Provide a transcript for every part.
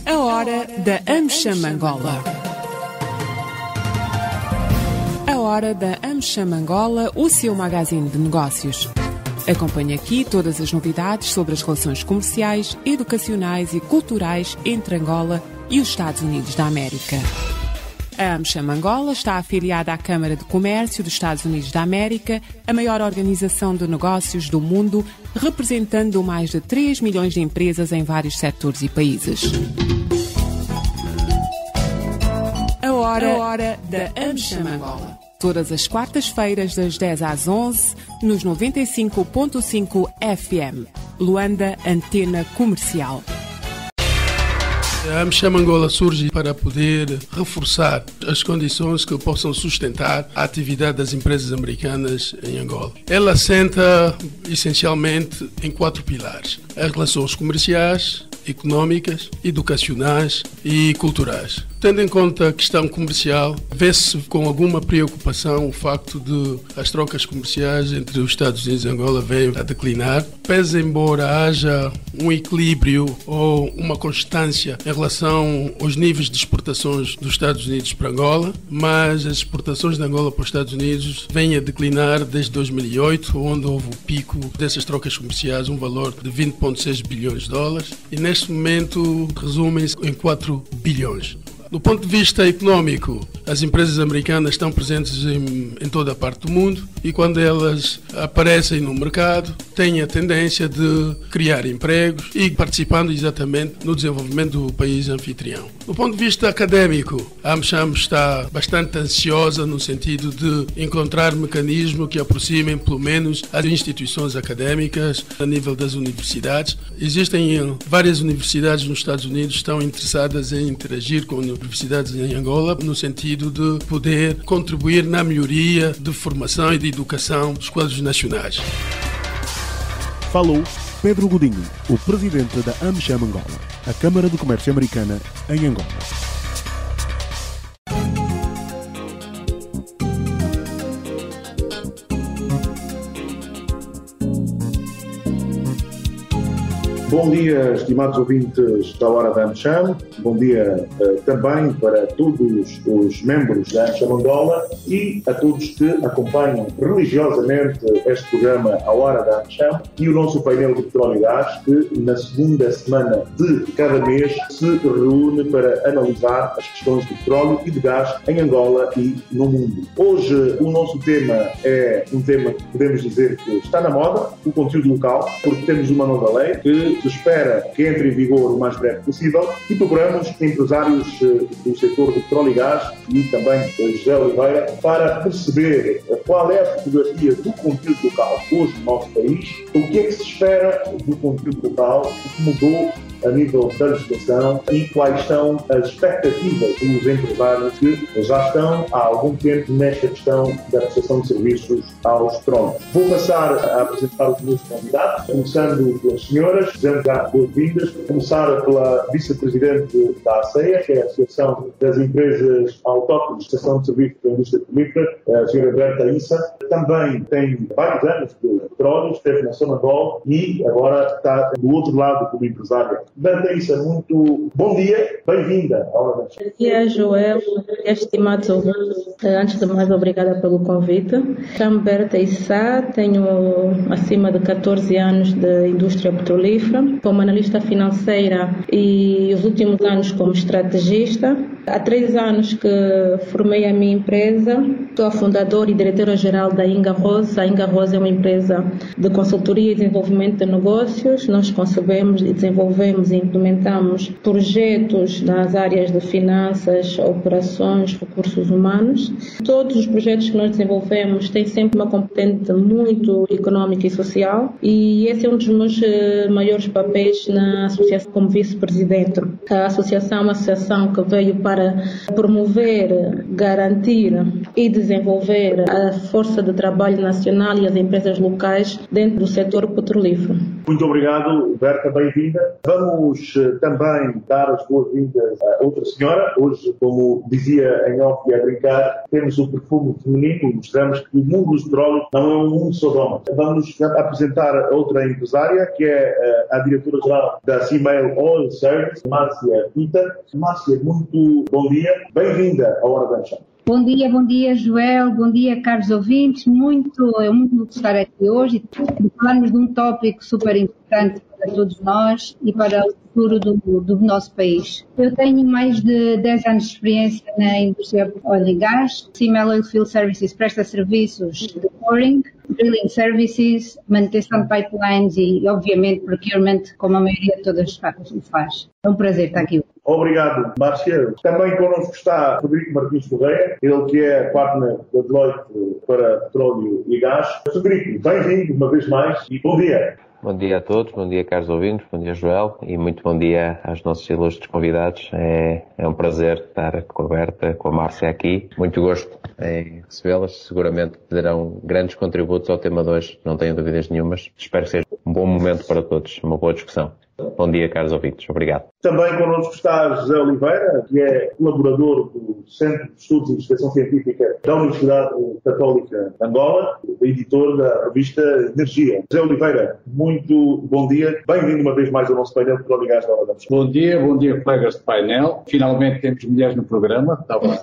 A hora da AmCham Angola. A hora da AmCham Angola, o seu magazine de negócios. Acompanhe aqui todas as novidades sobre as relações comerciais, educacionais e culturais entre Angola e os Estados Unidos da América. A AmCham Angola está afiliada à Câmara de Comércio dos Estados Unidos da América, a maior organização de negócios do mundo, representando mais de 3 milhões de empresas em vários setores e países. A hora da AmCham Angola. Todas as quartas-feiras, das 10 às 11, nos 95.5 FM. Luanda, Antena Comercial. A AmCham Angola surge para poder reforçar as condições que possam sustentar a atividade das empresas americanas em Angola. Ela assenta essencialmente em 4 pilares: as relações comerciais, económicas, educacionais e culturais. Tendo em conta a questão comercial, vê-se com alguma preocupação o facto de as trocas comerciais entre os Estados Unidos e Angola venham a declinar, pese embora haja um equilíbrio ou uma constância em relação aos níveis de exportações dos Estados Unidos para Angola, mas as exportações de Angola para os Estados Unidos vêm a declinar desde 2008, onde houve o pico dessas trocas comerciais, um valor de 20,6 bilhões de dólares, e neste momento resumem-se em 4 bilhões. Do ponto de vista económico, as empresas americanas estão presentes em toda a parte do mundo e quando elas aparecem no mercado têm a tendência de criar empregos e participando exatamente no desenvolvimento do país anfitrião. Do ponto de vista académico, a AmCham está bastante ansiosa no sentido de encontrar mecanismos que aproximem pelo menos as instituições académicas a nível das universidades. Existem várias universidades nos Estados Unidos que estão interessadas em interagir com universidades em Angola no sentido de poder contribuir na melhoria de formação e de educação dos quadros nacionais. Falou Pedro Godinho, o presidente da AmCham Angola, a Câmara de Comércio Americana em Angola. Bom dia, estimados ouvintes da Hora da AmCham. Bom dia também para todos os membros da AmCham Angola e a todos que acompanham religiosamente este programa, A Hora da AmCham, e o nosso painel de petróleo e gás, que na segunda semana de cada mês se reúne para analisar as questões de petróleo e de gás em Angola e no mundo. Hoje o nosso tema é um tema que podemos dizer que está na moda, o conteúdo local, porque temos uma nova lei que se espera que entre em vigor o mais breve possível e procuramos empresários do setor de petróleo e gás e também José Oliveira para perceber qual é a fotografia do conteúdo local hoje no nosso país, o que é que se espera do conteúdo local, o que mudou a nível da legislação e quais são as expectativas dos empresários que já estão há algum tempo nesta questão da prestação de serviços aos petróleos. Vou passar a apresentar os meus convidados, começando pelas senhoras, dizendo já boas-vindas, começar pela vice-presidente da ACEA, que é a Associação das Empresas Autóctones de Prestação de Serviços da Indústria Petrolífera, a senhora Berta Issa. Também tem vários anos de petróleo, esteve na Sonangol e agora está do outro lado como empresária. Berta Issa, muito bom dia, bem-vinda à Hora da AmCham. Bom dia, Joel, estimados ouvintes. Antes de mais, obrigada pelo convite. Chamo Berta Issa, tenho acima de 14 anos de indústria petrolífera, como analista financeira e os últimos anos como estrategista. Há 3 anos que formei a minha empresa, sou a fundadora e diretora-geral da Inga Rose. A Inga Rose é uma empresa de consultoria e desenvolvimento de negócios. Nós concebemos e desenvolvemos e implementamos projetos nas áreas de finanças, operações, recursos humanos. Todos os projetos que nós desenvolvemos têm sempre uma componente muito económica e social e esse é um dos meus maiores papéis na associação como vice-presidente. A associação é uma associação que veio para promover, garantir e desenvolver a força de trabalho nacional e as empresas locais dentro do setor petrolífero. Muito obrigado, Berta, bem-vinda. Vamos também dar as boas-vindas a outra senhora. Hoje, como dizia em off e a brincar, temos o perfume feminino e mostramos que o mundo dos petróleos não é um mundo só de homens. Vamos apresentar outra empresária, que é a diretora-geral da Female Oil Service, Márcia Pita. Márcia, muito bom dia. Bem-vinda à Hora da Amcham. Bom dia, Joel. Bom dia, caros ouvintes. É muito bom estar aqui hoje e falarmos de um tópico super importante para todos nós e para o futuro do nosso país. Eu tenho mais de 10 anos de experiência na indústria óleo e gás. Female Oil Field Services presta serviços de coring, drilling services, manutenção de pipelines e, obviamente, procurement, como a maioria de todas as partes faz. É um prazer estar aqui. Obrigado, Márcia. Também connosco está Frederico Martins Correia, ele que é partner da Deloitte para petróleo e gás. Frederico, bem-vindo uma vez mais e bom dia. Bom dia a todos, bom dia caros ouvintes, bom dia Joel e muito bom dia aos nossos ilustres convidados. É um prazer estar com a Berta, com a Márcia aqui. Muito gosto em recebê-las, seguramente terão grandes contributos ao tema de hoje, não tenho dúvidas nenhumas. Espero que seja um bom momento para todos, uma boa discussão. Bom dia, caros ouvintes. Obrigado. Também connosco está José Oliveira, que é colaborador do Centro de Estudos e Investigação Científica da Universidade Católica de Angola, editor da revista Energia. José Oliveira, muito bom dia. Bem-vindo uma vez mais ao nosso painel de Petróleo e Gás da Hora da Amcham. Bom dia, colegas de painel. Finalmente temos mulheres no programa. Estava a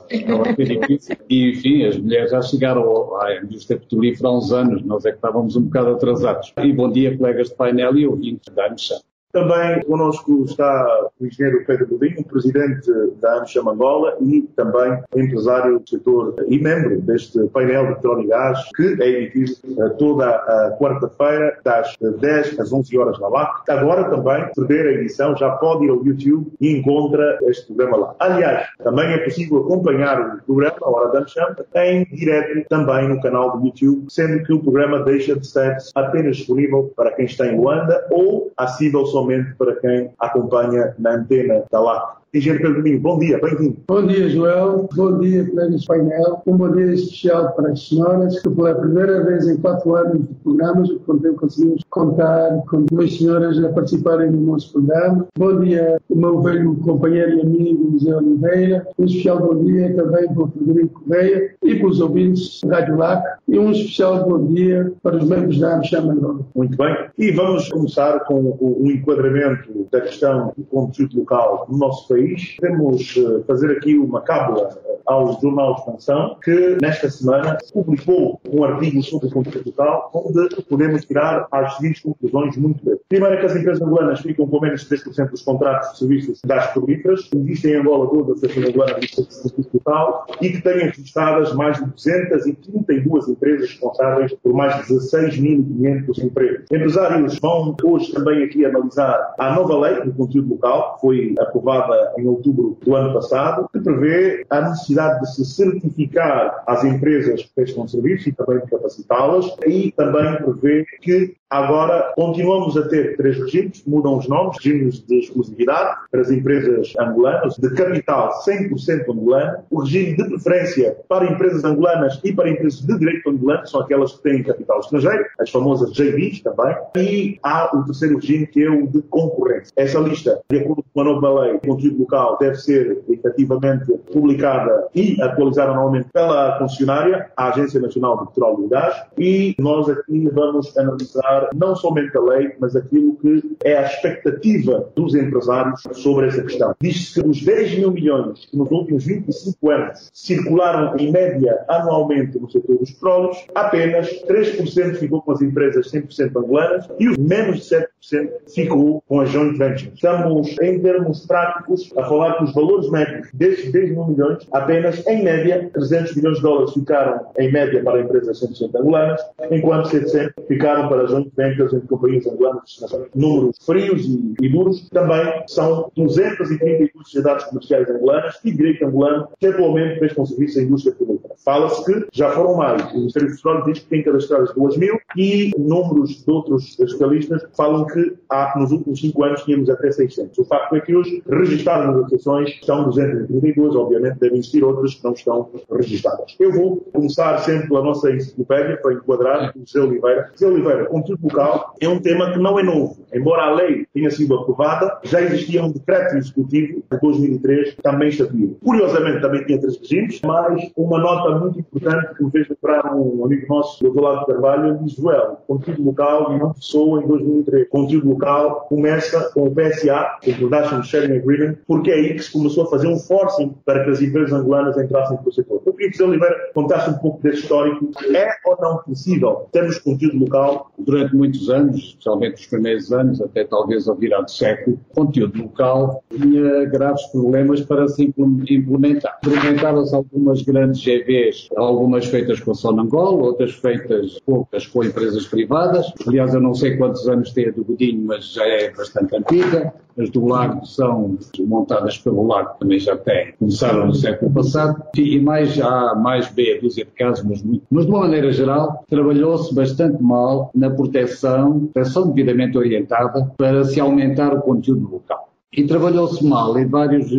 ser difícil. E, enfim, as mulheres já chegaram à indústria petrolífera há uns anos. Nós é que estávamos um bocado atrasados. E bom dia, colegas de painel e ouvintes da Amcham. Também connosco está o engenheiro Pedro Godinho, presidente da Amcham Angola e também empresário do setor e membro deste painel de petróleo e gás, que é emitido toda a quarta-feira, das 10 às 11 horas na LAC. Agora também, se perder a edição, já pode ir ao YouTube e encontra este programa lá. Aliás, também é possível acompanhar o programa, a Hora da Amcham, em direto também no canal do YouTube, sendo que o programa deixa de ser apenas disponível para quem está em Luanda ou acessível somente para quem acompanha na antena da LAC. Engenheiro Pedro Godinho, bom dia, bem-vindo. Bom dia, Joel. Bom dia, colegas de painel. Um bom dia especial para as senhoras, que pela primeira vez em 4 anos de programas conseguimos contar com 2 senhoras a participarem no nosso programa. Bom dia, o meu velho companheiro e amigo José Oliveira. Um especial bom dia também para o Frederico Correia e para os ouvintes da Rádio LAC. E um especial bom dia para os membros da Amcham Angola. Muito bem. E vamos começar com o enquadramento da questão do conteúdo local no nosso país. Podemos fazer aqui uma cábula ao Jornal Expansão, que nesta semana publicou um artigo sobre o conteúdo local, onde podemos tirar as seguintes conclusões muito breves. Primeiro é que as empresas angolanas ficam com menos de 3% dos contratos de serviços de gás petrolíferas. Existem em Angola toda a Associação Angolana de Serviços Total e que têm registradas mais de 232 empresas responsáveis por mais de 16.500 empregos. Empresários vão hoje também aqui analisar a nova lei do conteúdo local, que foi aprovada em outubro do ano passado, que prevê a necessidade de se certificar as empresas que prestam serviços e também de capacitá-las, e também prevê que agora continuamos a ter 3 regimes, mudam os nomes, regimes de exclusividade para as empresas angolanas, de capital 100% angolano, o regime de preferência para empresas angolanas e para empresas de direito angolano, são aquelas que têm capital estrangeiro, as famosas JVs também, e há o terceiro regime que é o de concorrência. Essa lista, de acordo com a nova lei, o conteúdo local deve ser efetivamente publicada e atualizada anualmente pela concessionária, a Agência Nacional de Petróleo e Gás, e nós aqui vamos analisar não somente a lei, mas aquilo que é a expectativa dos empresários sobre essa questão. Diz-se que dos 10 mil milhões que nos últimos 25 anos circularam em média anualmente no setor dos petróleos, apenas 3% ficou com as empresas 100% angolanas e os menos de 7% ficou com as joint ventures. Estamos, em termos práticos, a falar que os valores médios desses 10 mil milhões, apenas, em média, 300 milhões de dólares ficaram, em média, para empresas 100% angolanas, enquanto 700 ficaram para as joint ventures entre companhias angolanas. Números frios e duros. Também são 232 sociedades comerciais angolanas e direito angolano que atualmente prestam serviço à indústria petrolífera. Fala-se que já foram mais. O Ministério do Petróleo diz que tem cadastradas 2.000 e números de outros especialistas falam que nos últimos 5 anos tínhamos até 600. O facto é que hoje registadas negociações estão 232, obviamente devem existir outras que não estão registadas. Eu vou começar sempre pela nossa enciclopédia para enquadrar o José Oliveira. José Oliveira, conteúdo local é um tema que não é novo. Embora a lei tenha sido aprovada, já existia um decreto executivo de 2003 que também estabelecia. Curiosamente também tinha 3 regimes, mas uma nota muito importante que me fez lembrar um amigo nosso, o Dr. Lado Carvalho, diz: Joel, conteúdo local não começou em 2003. Conteúdo local começa com o PSA, o Production Sharing Agreement, porque é aí que se começou a fazer um forcing para que as empresas angolanas entrassem no setor. Eu queria que o José Oliveira contasse um pouco desse histórico. É ou não possível termos conteúdo local? Durante muitos anos, especialmente os primeiros anos, até talvez ao virar do século, conteúdo local tinha graves problemas para se implementar. Implementaram-se algumas grandes GVs, algumas feitas com a Sonangol, outras feitas poucas com empresas privadas. Aliás, eu não sei quantos anos tem a do Godinho, mas já é bastante antiga. As do Lago são montadas pelo Lago, também já têm. Começaram no século passado. E há mais meia dúzia de casos, mas de uma maneira geral, trabalhou-se bastante mal na proteção devidamente orientada para se aumentar o conteúdo local. E trabalhou-se mal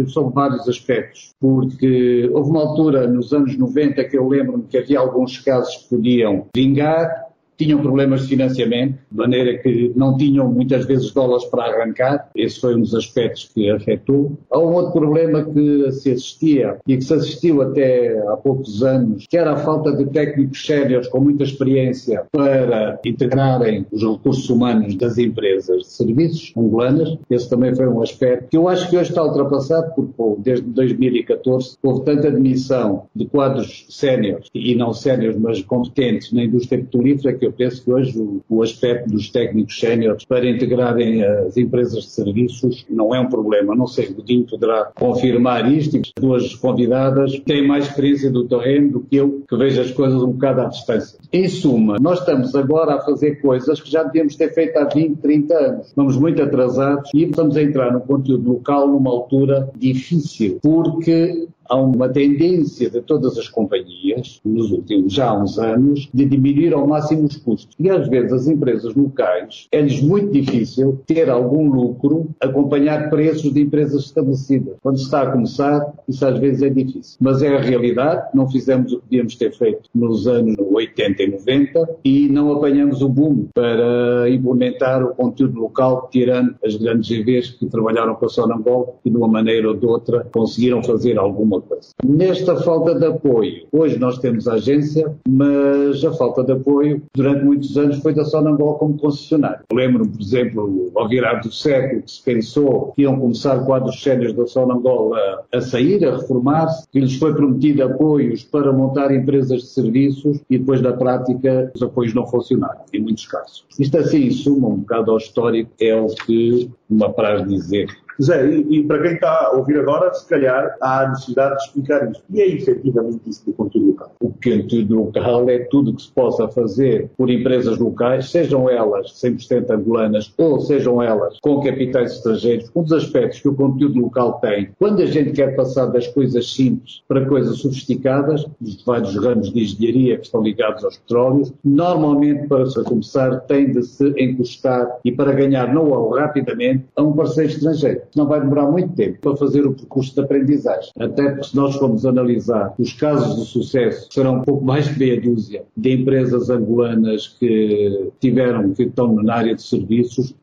sobre vários aspectos, porque houve uma altura, nos anos 90, que eu lembro-me que havia alguns casos que podiam vingar, tinham problemas de financiamento, de maneira que não tinham muitas vezes dólares para arrancar. Esse foi um dos aspectos que afetou. Há um outro problema que se assistia, e que se assistiu até há poucos anos, que era a falta de técnicos séniores com muita experiência para integrarem os recursos humanos das empresas de serviços angolanas. Esse também foi um aspecto que eu acho que hoje está ultrapassado, porque desde 2014 houve tanta admissão de quadros séniores, e não séniores, mas competentes na indústria petrolífera, que eu penso que hoje o aspecto dos técnicos séniores para integrarem as empresas de serviços não é um problema. Não sei, o Godinho poderá confirmar isto, e as duas convidadas têm mais experiência do terreno do que eu, que vejo as coisas um bocado à distância. Em suma, nós estamos agora a fazer coisas que já devíamos ter feito há 20, 30 anos. Estamos muito atrasados e estamos a entrar no conteúdo local numa altura difícil, porque há uma tendência de todas as companhias, nos últimos já uns anos, de diminuir ao máximo os custos. E às vezes as empresas locais, é-lhes muito difícil ter algum lucro, acompanhar preços de empresas estabelecidas. Quando se está a começar, isso às vezes é difícil. Mas é a realidade, não fizemos o que podíamos ter feito nos anos 80 e 90 e não apanhamos o boom para implementar o conteúdo local, tirando as grandes GVs que trabalharam com a Sonangol e de uma maneira ou de outra conseguiram fazer alguma coisa. Nesta falta de apoio, hoje nós temos a agência, mas a falta de apoio durante muitos anos foi da Sonangol como concessionário. Eu lembro-me, por exemplo, ao virar do século, que se pensou que iam começar quadros séniores da Sonangol a sair, a reformar-se, que lhes foi prometido apoios para montar empresas de serviços e depois na prática os apoios não funcionaram, em muitos casos. Isto assim, em suma, um bocado ao histórico, é o que me apraz dizer. Zé, e para quem está a ouvir agora, se calhar há necessidade de explicar isto. E é efetivamente isso do conteúdo local? O conteúdo local é tudo que se possa fazer por empresas locais, sejam elas 100% angolanas ou sejam elas com capitais estrangeiros. Um dos aspectos que o conteúdo local tem, quando a gente quer passar das coisas simples para coisas sofisticadas, dos vários ramos de engenharia que estão ligados aos petróleos, normalmente, para se começar, tem de se encostar e para ganhar know-how rapidamente a um parceiro estrangeiro. Não vai demorar muito tempo para fazer o percurso de aprendizagem. Até porque se nós formos analisar os casos de sucesso, serão um pouco mais de meia dúzia de empresas angolanas que estão na área de serviços.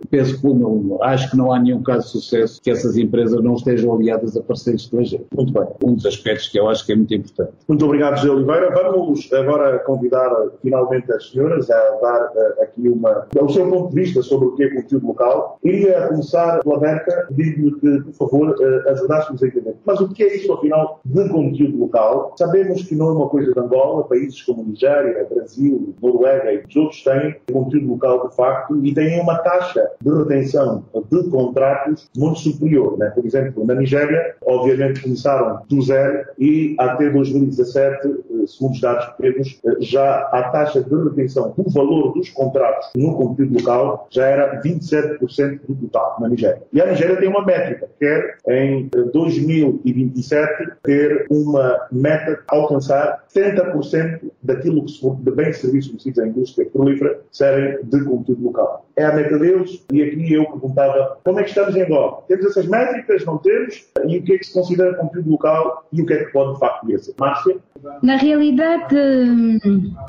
Penso que acho que não há nenhum caso de sucesso que essas empresas não estejam aliadas a parceiros estrangeiros. Muito bem. Um dos aspectos que eu acho que é muito importante. Muito obrigado, José Oliveira. Vamos agora convidar finalmente as senhoras a dar aqui o seu ponto de vista sobre o que é conteúdo local. Iria começar pela Berta, pedindo-lhe que, por favor, ajudássemos a entender. Mas o que é isto, afinal, de conteúdo local? Sabemos que não é uma coisa de Angola. Países como Nigéria, Brasil, Noruega e outros têm conteúdo local de facto e têm uma taxa de retenção de contratos muito superior. Né? Por exemplo, na Nigéria, obviamente começaram do zero e até 2017 segundo os dados que temos, já a taxa de retenção do valor dos contratos no conteúdo local já era 27% do total na Nigéria. E a Nigéria tem uma métrica, quer em 2027 ter uma meta alcançar 70% daquilo que de bens e serviços oferecidos à indústria petrolífera serem de conteúdo local. É a meta deles, e aqui eu perguntava como é que estamos em Angola? Temos essas métricas? Não temos? E o que é que se considera conteúdo local e o que é que pode de facto ser? Márcia? Na realidade,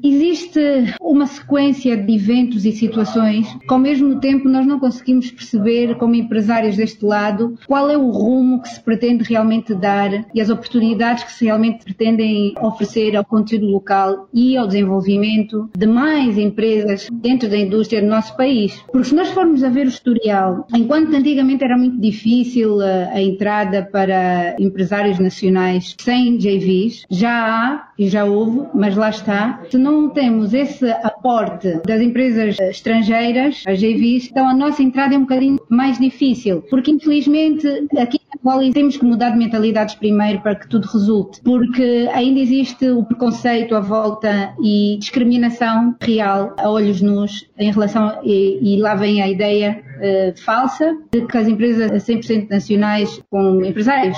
existe uma sequência de eventos e situações que ao mesmo tempo nós não conseguimos perceber como empresários deste lado qual é o rumo que se pretende realmente dar e as oportunidades que se realmente pretendem oferecer ao conteúdo local e ao desenvolvimento de mais empresas dentro da indústria do nosso país. Porque se nós formos a ver o historial, enquanto antigamente era muito difícil a entrada para empresários nacionais sem JVs, já há e já houve, mas lá está. Se não temos esse aporte das empresas estrangeiras, as JVs, então a nossa entrada é um bocadinho mais difícil, porque infelizmente aqui na Angola temos que mudar de mentalidades primeiro para que tudo resulte, porque ainda existe o preconceito à volta e discriminação real a olhos nus em relação, e lá vem a ideia falsa de que as empresas 100% nacionais, com empresários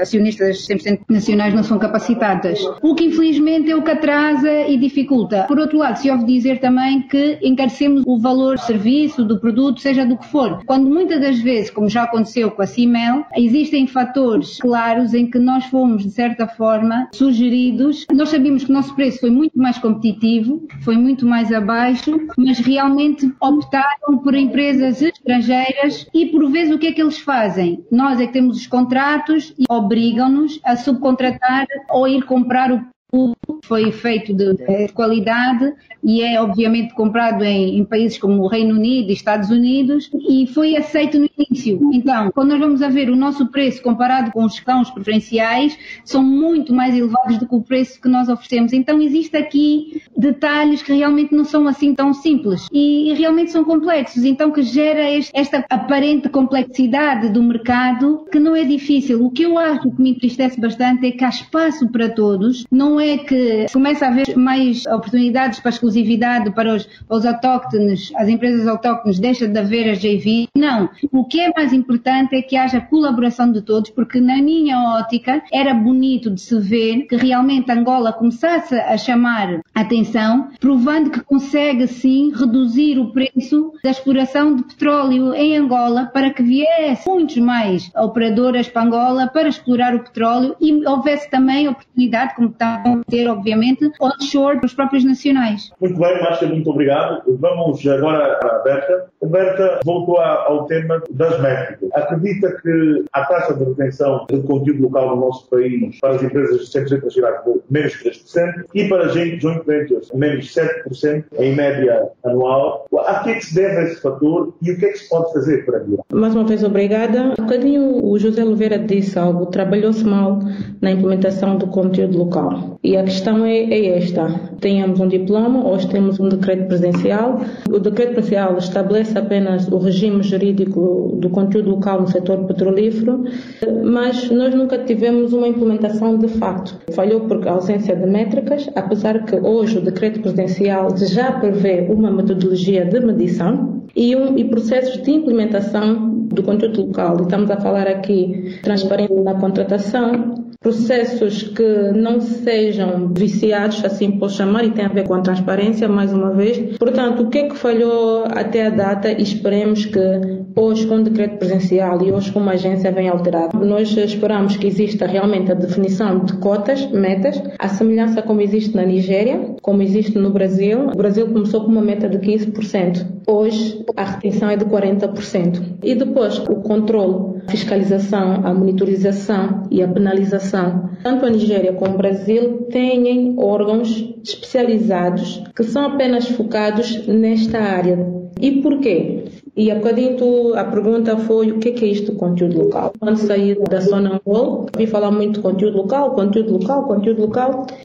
acionistas 100% nacionais, não são capacitadas. O que infelizmente é o que atrasa e dificulta. Por outro lado, se ouve dizer também que encarecemos o valor do serviço, do produto, seja do que for. Quando muitas das vezes, como já aconteceu com a CIMEL, existem fatores claros em que nós fomos, de certa forma, sugeridos. Nós sabíamos que o nosso preço foi muito mais competitivo, foi muito mais abaixo, mas realmente optaram por empresas estrangeiras e por vezes o que é que eles fazem? Nós é que temos os contratos e obrigam-nos a subcontratar ou ir comprar o que foi feito de qualidade e é obviamente comprado em países como o Reino Unido e Estados Unidos e foi aceito no início. Então, quando nós vamos a ver o nosso preço comparado com os cães preferenciais, são muito mais elevados do que o preço que nós oferecemos. Então, existe aqui detalhes que realmente não são assim tão simples e realmente são complexos, então que gera esta aparente complexidade do mercado que não é difícil. O que eu acho que me entristece bastante é que há espaço para todos, não é que começa a haver mais oportunidades para exclusividade para os autóctones, as empresas autóctones, deixa de haver a JV. Não. O que é mais importante é que haja colaboração de todos, porque na minha ótica era bonito de se ver que realmente Angola começasse a chamar a atenção, provando que consegue sim reduzir o preço da exploração de petróleo em Angola para que viesse muitos mais operadoras para Angola para explorar o petróleo e houvesse também oportunidade, como estão a ter, obviamente, onshore para os próprios nacionais. Muito bem, Márcia, muito obrigado. Vamos agora à Berta. A Berta voltou ao tema das métricas. Acredita que a taxa de retenção de conteúdo local no nosso país para as empresas 100% nacionais foi menos 3% e para as joint ventures menos 7% em média anual. A que é que se deve a esse fator e o que é que se pode fazer para melhorar? Mais uma vez, obrigada. Um bocadinho o José Oliveira disse algo, trabalhou-se mal na implementação do conteúdo local. E a questão é esta. Tenhamos um diploma, hoje temos um decreto presidencial. O decreto presidencial estabelece apenas o regime jurídico do conteúdo local no setor petrolífero, mas nós nunca tivemos uma implementação de facto. Falhou por ausência de métricas, apesar que hoje o decreto presidencial já prevê uma metodologia de medição e processos de implementação do conteúdo local. Estamos a falar aqui de transparência na contratação, processos que não sejam viciados, assim posso chamar, e tem a ver com a transparência, mais uma vez. Portanto, o que é que falhou até a data? E esperemos que hoje, com o decreto presencial e hoje com uma agência venha alterar. Nós esperamos que exista realmente a definição de cotas, metas, a semelhança como existe na Nigéria, como existe no Brasil. O Brasil começou com uma meta de 15%. Hoje, a retenção é de 40%. E depois, o controle, a fiscalização, a monitorização e a penalização. Tanto a Nigéria como o Brasil têm órgãos especializados que são apenas focados nesta área. E porquê? E há bocadinho a pergunta foi o que é isto de conteúdo local? Quando saí da zona Angola, vi falar muito de conteúdo local,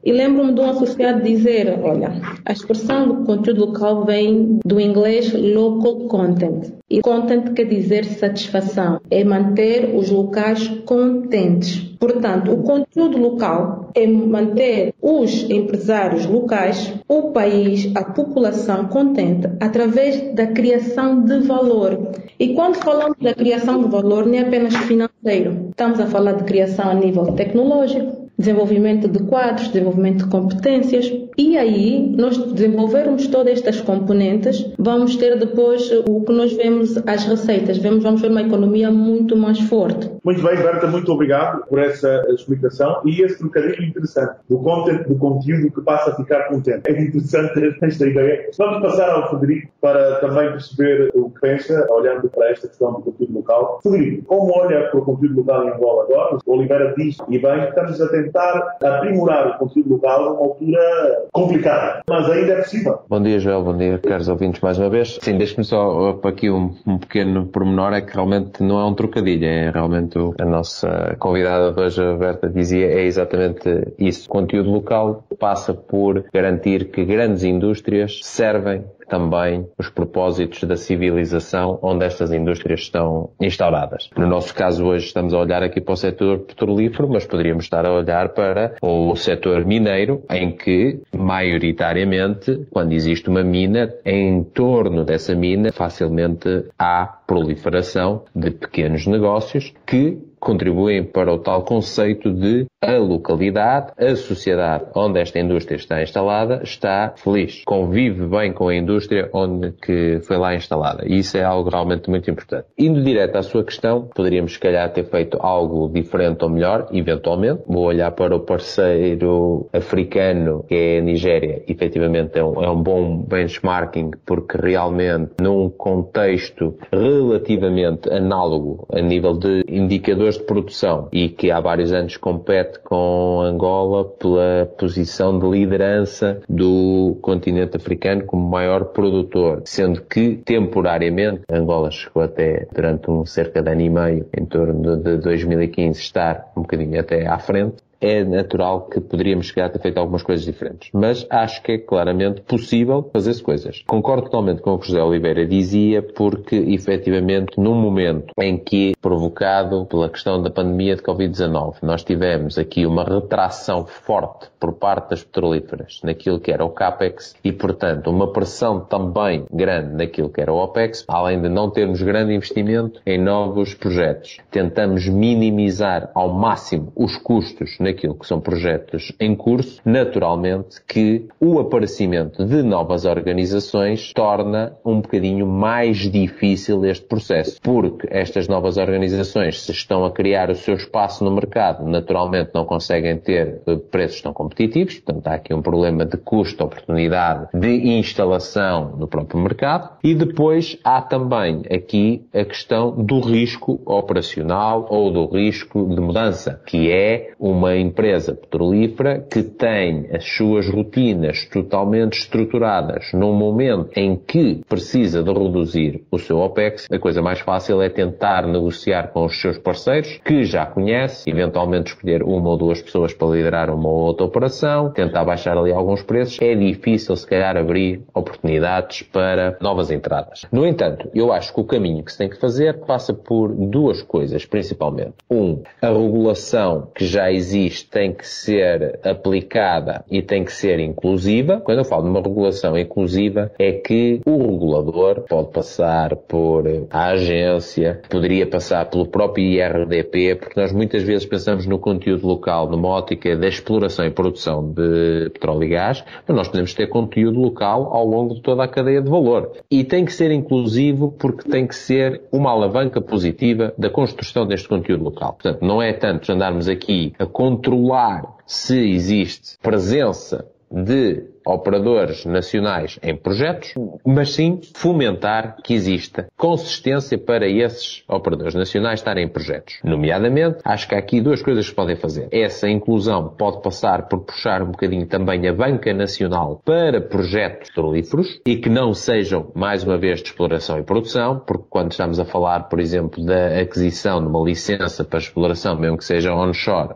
e lembro-me de um associado dizer, olha, a expressão do conteúdo local vem do inglês local content. E content quer dizer satisfação, é manter os locais contentes. Portanto, o conteúdo local é manter os empresários locais, o país, a população contente através da criação de valor. E quando falamos da criação de valor, não é apenas financeiro. Estamos a falar de criação a nível tecnológico, desenvolvimento de quadros, desenvolvimento de competências. E aí, nós desenvolvermos todas estas componentes, vamos ter depois o que nós vemos, as receitas. Vamos ver uma economia muito mais forte. Muito bem, Berta, muito obrigado por essa explicação e esse trocadilho interessante do conteúdo que passa a ficar contente. É interessante esta ideia. Vamos passar ao Frederico para também perceber o que pensa, olhando para esta questão do conteúdo local. Frederico, como olha para o conteúdo local em Angola agora? O Oliveira diz, e bem, estamos a tentar aprimorar o conteúdo local numa altura complicada, mas ainda é possível. Bom dia, Joel, bom dia, caros ouvintes, mais uma vez. Sim, deixe-me só para aqui um pequeno pormenor, é que realmente não é um trocadilho, é realmente a nossa convidada de hoje, a Berta, dizia, é exatamente isso. O conteúdo local passa por garantir que grandes indústrias servem também os propósitos da civilização onde estas indústrias estão instauradas. No nosso caso hoje estamos a olhar aqui para o setor petrolífero, mas poderíamos estar a olhar para o setor mineiro, em que maioritariamente, quando existe uma mina, em torno dessa mina facilmente há proliferação de pequenos negócios que contribuem para o tal conceito de a localidade, a sociedade onde esta indústria está instalada, está feliz, convive bem com a indústria onde que foi lá instalada. E isso é algo realmente muito importante. Indo direto à sua questão, poderíamos se calhar ter feito algo diferente ou melhor, eventualmente. Vou olhar para o parceiro africano, que é a Nigéria. Efetivamente é um bom benchmarking, porque realmente num contexto relativamente análogo a nível de indicadores de produção e que há vários anos compete com Angola pela posição de liderança do continente africano como maior produtor, sendo que temporariamente Angola chegou até durante cerca de ano e meio, em torno de 2015, estar um bocadinho até à frente. É natural que poderíamos chegar a ter feito algumas coisas diferentes. Mas acho que é claramente possível fazer-se coisas. Concordo totalmente com o que José Oliveira dizia, porque, efetivamente, num momento em que, provocado pela questão da pandemia de Covid-19, nós tivemos aqui uma retração forte por parte das petrolíferas naquilo que era o CAPEX e, portanto, uma pressão também grande naquilo que era o OPEX, além de não termos grande investimento em novos projetos. Tentamos minimizar ao máximo os custos naquilo que são projetos em curso, naturalmente que o aparecimento de novas organizações torna um bocadinho mais difícil este processo, porque estas novas organizações, se estão a criar o seu espaço no mercado, naturalmente não conseguem ter preços tão competitivos, portanto há aqui um problema de custo-oportunidade de instalação no próprio mercado, e depois há também aqui a questão do risco operacional ou do risco de mudança, que é uma empresa petrolífera que tem as suas rotinas totalmente estruturadas num momento em que precisa de reduzir o seu OPEX. A coisa mais fácil é tentar negociar com os seus parceiros, que já conhece, eventualmente escolher uma ou duas pessoas para liderar uma ou outra operação, tentar baixar ali alguns preços. É difícil, se calhar, abrir oportunidades para novas entradas. No entanto, eu acho que o caminho que se tem que fazer passa por duas coisas, principalmente. A regulação que já existe tem que ser aplicada e tem que ser inclusiva. Quando eu falo de uma regulação inclusiva, é que o regulador pode passar por a agência, poderia passar pelo próprio IRDP, porque nós muitas vezes pensamos no conteúdo local numa ótica da exploração e produção de petróleo e gás, mas nós podemos ter conteúdo local ao longo de toda a cadeia de valor. E tem que ser inclusivo porque tem que ser uma alavanca positiva da construção deste conteúdo local. Portanto, não é tanto andarmos aqui a controlar se existe presença de operadores nacionais em projetos, mas sim fomentar que exista consistência para esses operadores nacionais estarem em projetos. Nomeadamente, acho que há aqui duas coisas que se podem fazer. Essa inclusão pode passar por puxar um bocadinho também a banca nacional para projetos petrolíferos e que não sejam, mais uma vez, de exploração e produção, porque quando estamos a falar, por exemplo, da aquisição de uma licença para exploração, mesmo que seja onshore,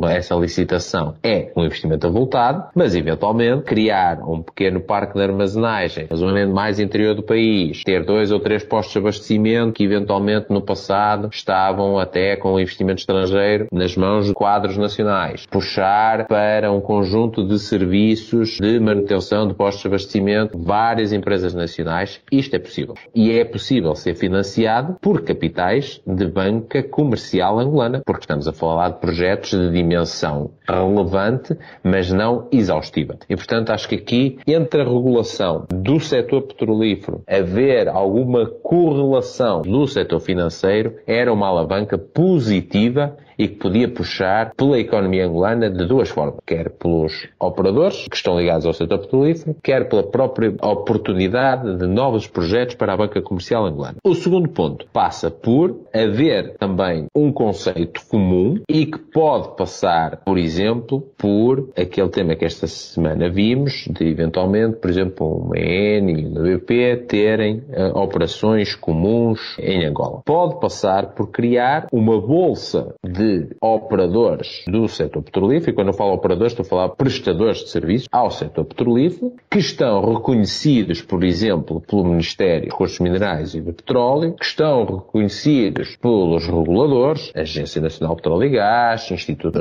essa licitação é um investimento avultado, mas eventualmente criar um pequeno parque de armazenagem na zona mais interior do país, ter 2 ou 3 postos de abastecimento que eventualmente no passado estavam até com investimento estrangeiro nas mãos de quadros nacionais, puxar para um conjunto de serviços de manutenção de postos de abastecimento várias empresas nacionais, isto é possível. E é possível ser financiado por capitais de banca comercial angolana, porque estamos a falar de projetos de dimensão relevante, mas não exaustiva. E, portanto, acho que aqui, entre a regulação do setor petrolífero, haver alguma correlação no setor financeiro, era uma alavanca positiva e que podia puxar pela economia angolana de 2 formas, quer pelos operadores que estão ligados ao setor petrolífero, quer pela própria oportunidade de novos projetos para a banca comercial angolana. O segundo ponto passa por haver também um conceito comum e que pode passar, por exemplo, por aquele tema que esta semana vimos, de eventualmente, por exemplo, uma EN e uma BP terem operações comuns em Angola. Pode passar por criar uma bolsa de operadores do setor petrolífero, e quando eu falo operadores estou a falar prestadores de serviços ao setor petrolífero, que estão reconhecidos, por exemplo, pelo Ministério dos Recursos Minerais e do Petróleo, que estão reconhecidos pelos reguladores, Agência Nacional de Petróleo e Gás, Instituto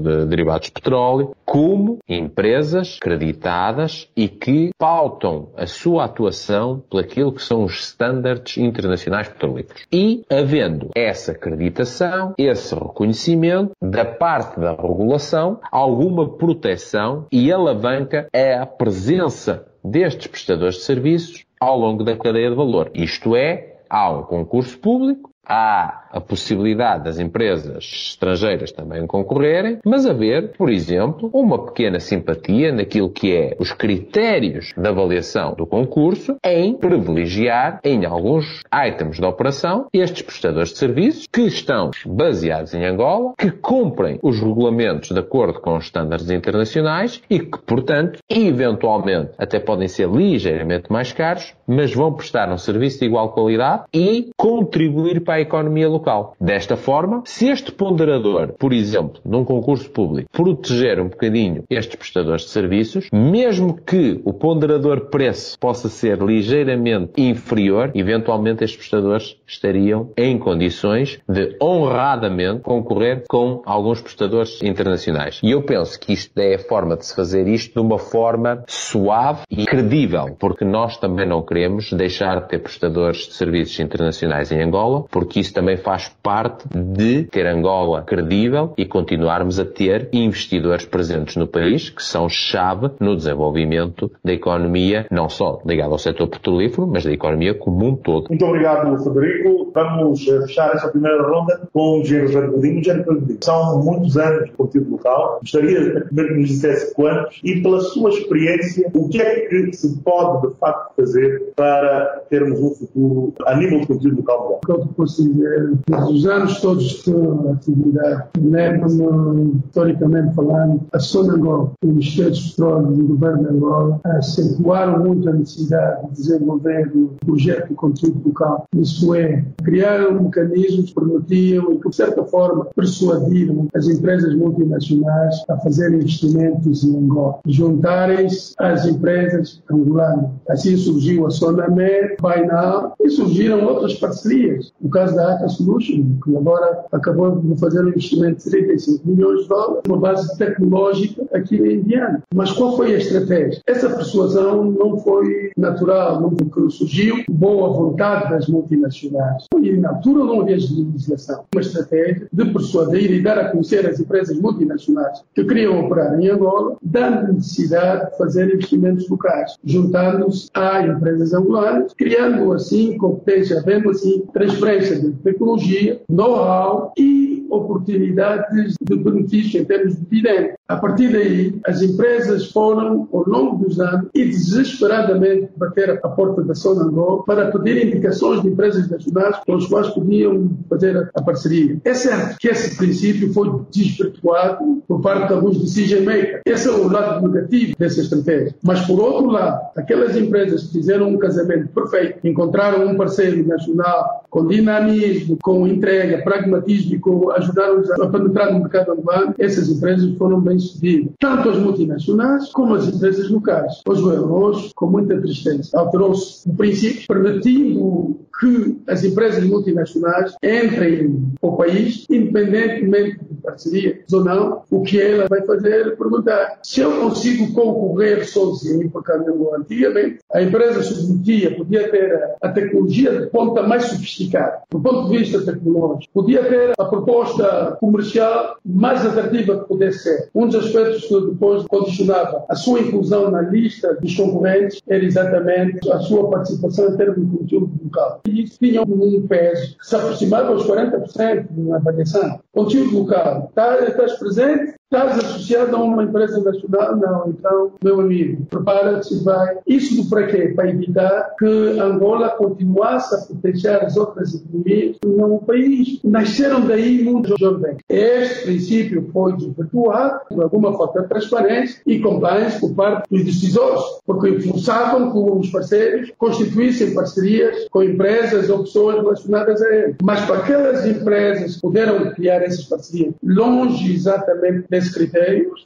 de Derivados de Petróleo, como empresas acreditadas e que pautam a sua atuação por aquilo que são os standards internacionais petrolíferos. E, havendo essa acreditação, esse reconhecimento da parte da regulação, alguma proteção e alavanca é a presença destes prestadores de serviços ao longo da cadeia de valor. Isto é, há um concurso público, há a possibilidade das empresas estrangeiras também concorrerem, mas haver, por exemplo, uma pequena simpatia naquilo que é os critérios de avaliação do concurso em privilegiar, em alguns itens da operação, estes prestadores de serviços que estão baseados em Angola, que cumprem os regulamentos de acordo com os estándares internacionais e que, portanto, eventualmente até podem ser ligeiramente mais caros, mas vão prestar um serviço de igual qualidade e contribuir para a economia local. Desta forma, se este ponderador, por exemplo, num concurso público, proteger um bocadinho estes prestadores de serviços, mesmo que o ponderador preço possa ser ligeiramente inferior, eventualmente estes prestadores estariam em condições de honradamente concorrer com alguns prestadores internacionais. E eu penso que isto é a forma de se fazer isto de uma forma suave e credível, porque nós também não queremos deixar de ter prestadores de serviços internacionais em Angola, porque isso também faz parte de ter Angola credível e continuarmos a ter investidores presentes no país, que são chave no desenvolvimento da economia, não só ligada ao setor petrolífero, mas da economia como um todo. Muito obrigado, Frederico. Vamos fechar essa primeira ronda com o engenheiro Godinho. Engenheiro Godinho, são muitos anos de conteúdo local. Gostaria primeiro que nos dissesse quantos e, pela sua experiência, o que é que se pode, de facto, fazer para termos um futuro a nível de conteúdo local. O que eu posso dizer, nos anos todos de atividade, lembro-me, historicamente falando, a Sonangol, o Ministério dos Petróleos e o Governo de Angola acentuaram muito a necessidade de desenvolver um projeto de conteúdo local. Isso é, criaram mecanismos que permitiam e que, de certa forma, persuadiram as empresas multinacionais a fazer investimentos em Angola, juntarem-se às empresas angolanas. Assim surgiu a Sonamed, Bainal, e surgiram outras parcerias. No caso da Ata Solution, que agora acabou de fazer um investimento de 35 milhões de dólares, uma base tecnológica aqui em Indiana. Mas qual foi a estratégia? Essa persuasão não foi natural, não foi que surgiu boa vontade das multinacionais. E na altura não havia legislação. Uma estratégia de persuadir e dar a conhecer as empresas multinacionais que queriam operar em Angola, dando necessidade de fazer investimentos locais, juntando-se a empresas angolanas, criando assim competência, havendo assim transferência de tecnologia, know-how e oportunidades de benefício em termos de dividendos. A partir daí, as empresas foram, ao longo dos anos, e desesperadamente bater a porta da Sonangol para pedir indicações de empresas nacionais com as quais podiam fazer a parceria. É certo que esse princípio foi desvirtuado por parte de alguns decision makers. Esse é o lado negativo dessa estratégia. Mas, por outro lado, aquelas empresas que fizeram um casamento perfeito, encontraram um parceiro nacional com dinamismo, com entrega, pragmatismo e com ajudaram-nos a penetrar no mercado angolano, essas empresas foram bem sucedidas, tanto as multinacionais como as empresas locais. Hoje, com muita tristeza, alterou-se o princípio, permitindo que as empresas multinacionais entrem ao país, independentemente de parcerias ou não. O que ela vai fazer é perguntar: se eu consigo concorrer sozinho, porque antigamente a empresa submetia, podia ter a tecnologia de ponta mais sofisticada, do ponto de vista tecnológico, podia ter a proposta comercial mais atrativa que pudesse ser. Um dos aspectos que depois condicionava a sua inclusão na lista dos concorrentes era exatamente a sua participação em termos de conteúdo local. E isso tinha um peso que se aproximava aos 40% na avaliação. Conteúdo local. Estás presente? Estás associado a uma empresa nacional? Não. Então, meu amigo, prepara-te, vai. Isso para quê? Para evitar que Angola continuasse a potenciar as outras economias no país. Nasceram daí muitos jovens. Este princípio foi desvirtuado por alguma falta de transparência e compliance por parte dos decisores, porque forçavam que os parceiros constituíssem parcerias com empresas ou pessoas relacionadas a eles. Mas para aquelas empresas que puderam criar essas parcerias, longe exatamente desses critérios,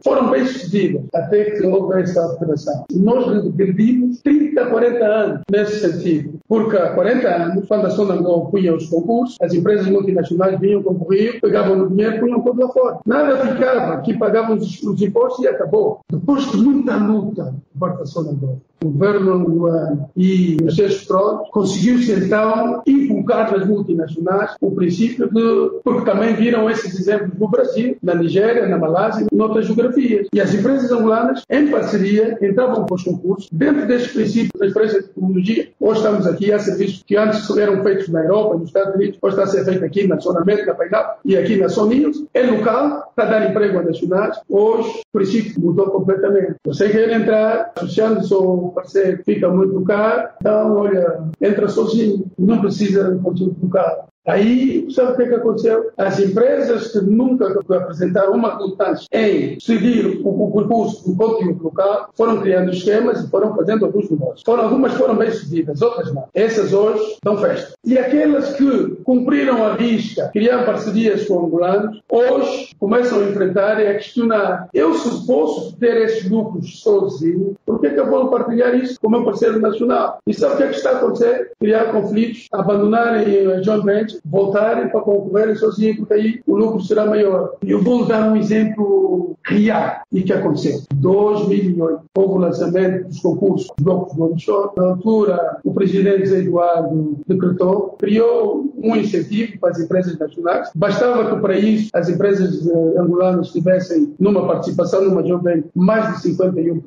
foram bem sucedidas até que houve essa alteração. Nós regredimos 30, 40 anos nesse sentido, porque há 40 anos, quando a Sonangol punha os concursos, as empresas multinacionais vinham concorrer, pegavam o dinheiro e punham tudo lá fora. Nada ficava, aqui pagavam os impostos e acabou. Depois de muita luta por parte da Sonangol, o governo angolano e os seus petróleos, conseguiu-se então inculcar nas multinacionais o princípio de, porque também viram esses exemplos no Brasil, na Nigéria, na Malásia, em outras geografias. E as empresas angolanas, em parceria, entravam para os concursos dentro destes princípios da transferência de tecnologia. Hoje estamos aqui a serviços que antes eram feitos na Europa, nos Estados Unidos, hoje está a ser feito aqui na Zona América, na Painal e aqui na Sonios. É local, está a dar emprego a nacionais. Hoje, o princípio mudou completamente. Você quer entrar, associando-se ao parceiro, fica muito caro, então, olha, entra sozinho, não precisa de conteúdo local. Aí, sabe o que aconteceu? As empresas que nunca apresentaram uma relutância em seguir o percurso do conteúdo local foram criando esquemas e foram fazendo alguns negócios. Algumas foram bem sucedidas, outras não. Essas hoje dão festa. E aquelas que cumpriram a risca, criaram parcerias com angolanos, hoje começam a enfrentar e a questionar: eu se posso ter esses lucros sozinho, por que eu vou partilhar isso com o meu parceiro nacional? E sabe o que está a acontecer? Criar conflitos, abandonarem a joint venture, voltarem para concorrerem sozinhos, porque aí o lucro será maior. Eu vou dar um exemplo real e que aconteceu. Em 2008, houve o lançamento dos concursos dos blocos do onshore. Na altura, o presidente Zé Eduardo decretou, criou um incentivo para as empresas nacionais. Bastava que para isso as empresas angolanas tivessem numa participação numa joint venture mais de 51%,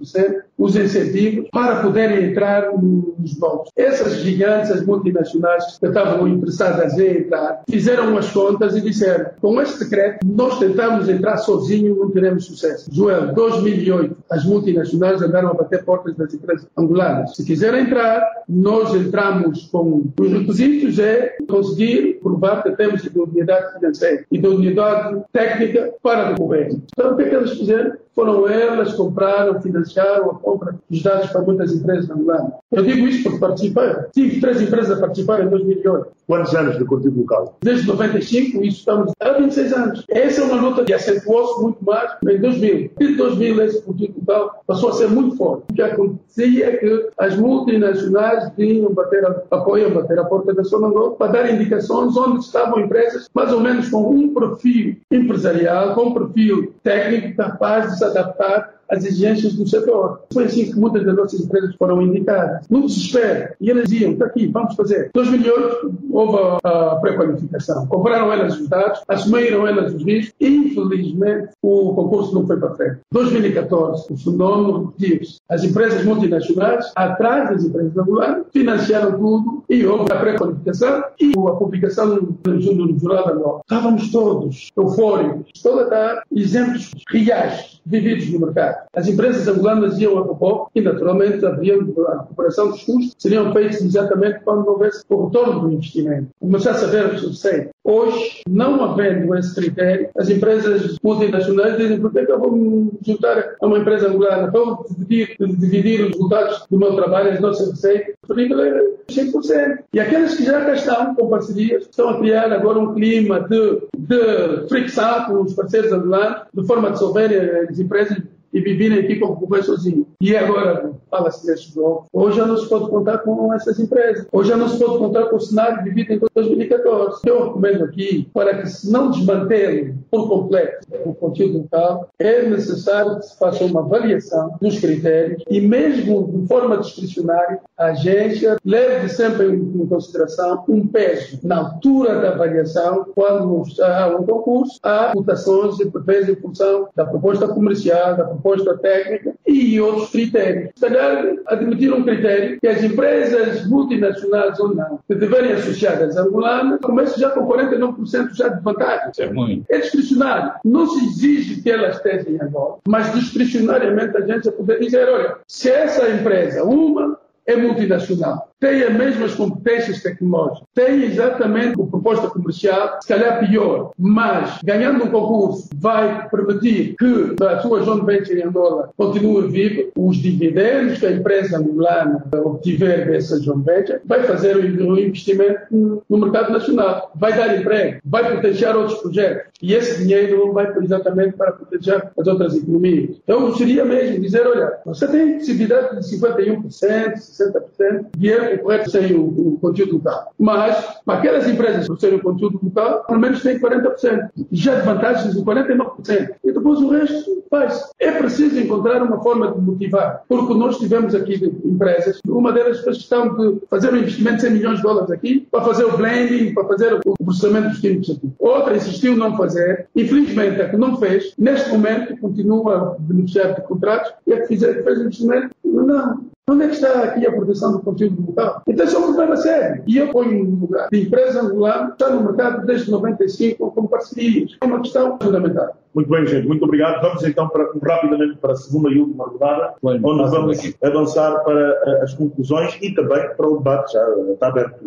os incentivos para poderem entrar nos blocos. Essas gigantes, as multinacionais que estavam interessadas em entrar, fizeram as contas e disseram: com este decreto, nós tentamos entrar sozinho, não teremos sucesso. Joel, 2008, as multinacionais andaram a bater portas das empresas angolanas. Se quiserem entrar, nós entramos com os requisitos, é conseguir provar que temos idoneidade financeira, idoneidade técnica para decorrer. Então, o que elas fizeram? Foram elas, compraram, financiaram a compra dos dados para muitas empresas angolanas. Eu digo isso porque participei. Tive 3 empresas a participar em 2008. Quantos anos de conteúdo local? Desde 95, isso estamos há 26 anos. Essa é uma luta que acentuou-se muito mais em 2000. Desde 2000, esse conteúdo local passou a ser muito forte. O que acontecia é que as multinacionais vinham bater a porta da Sonangol para dar indicações onde estavam empresas mais ou menos com um perfil empresarial, com um perfil técnico capaz de se adaptar às exigências do setor. Foi assim que muitas das nossas empresas foram indicadas. No desespero. E elas diziam: está aqui, vamos fazer. Em 2008, houve a pré-qualificação. Compraram elas os dados, assumiram elas os riscos. Infelizmente, o concurso não foi para frente. Em 2014, o fenômeno repetiu-se. As empresas multinacionais, atrás das empresas angolanas, financiaram tudo e houve a pré-qualificação e a publicação no Jornal da Angola. Estávamos todos eufóricos. Estou a dar exemplos reais, vividos no mercado. As empresas angolanas iam a propor e, naturalmente, a recuperação dos custos seriam feitos exatamente quando houvesse o retorno do investimento. investimento, começasse a ver os receitos. Hoje, não havendo esse critério, as empresas multinacionais dizem: por que eu vou me juntar a uma empresa angolana? Vou dividir os resultados do meu trabalho, as nossas receitas, preferível é 100%. E aquelas que já cá estão com parcerias, estão a criar agora um clima de fricção com os parceiros angolanos, de forma a dissolverem as empresas e viverem aqui como governo sozinho. E agora, fala-se deste jogo, hoje já não se pode contar com essas empresas. Hoje já não se pode contar com o cenário vivido em 2014. Eu recomendo aqui, para que se não desmantele por completo o conteúdo local, é necessário que se faça uma avaliação dos critérios e mesmo de forma discricionária, a agência leve sempre em consideração um peso na altura da avaliação, quando há um concurso, há votações e prefeitos em função da proposta comercial, da proposta técnica e outros critérios. Se calhar, admitir um critério que as empresas multinacionais ou não, que estiverem associadas a angolanas, comecem já com 49% já de vantagem. É muito. É discricionário. Não se exige que elas estejam em Angola, mas discricionariamente a gente poder dizer: olha, se essa empresa, uma é multinacional, tem as mesmas competências tecnológicas, tem exatamente uma proposta comercial, se calhar pior, mas ganhando um concurso vai permitir que a sua joint venture em Angola continue viva, os dividendos que a empresa angolana obtiver dessa joint venture vai fazer um investimento no mercado nacional, vai dar emprego, vai potenciar outros projetos e esse dinheiro vai exatamente para potenciar as outras economias. Então seria mesmo dizer: olha, você tem possibilidade de 51%, 60%, dinheiro correto sem o conteúdo local. Mas, para aquelas empresas que sem o conteúdo local, pelo menos tem 40%. Já de vantagens de 49%. E depois o resto faz. É preciso encontrar uma forma de motivar. Porque nós tivemos aqui empresas, uma delas fez questão de fazer um investimento de 100 milhões de dólares aqui, para fazer o blending, para fazer o processamento dos químicos aqui. Outra insistiu em não fazer. Infelizmente, a que não fez, neste momento, continua a beneficiar de contratos, e a que fez investimento, não. Onde é que está aqui a proteção do conteúdo local? Então isso é um problema sério. E eu ponho no lugar de empresa angolana, está no mercado desde 95 com parcerias. É uma questão fundamental. Muito bem, gente. Muito obrigado. Vamos então rapidamente para a segunda e última rodada, onde vamos avançar para as conclusões e também para o debate. Já está aberto.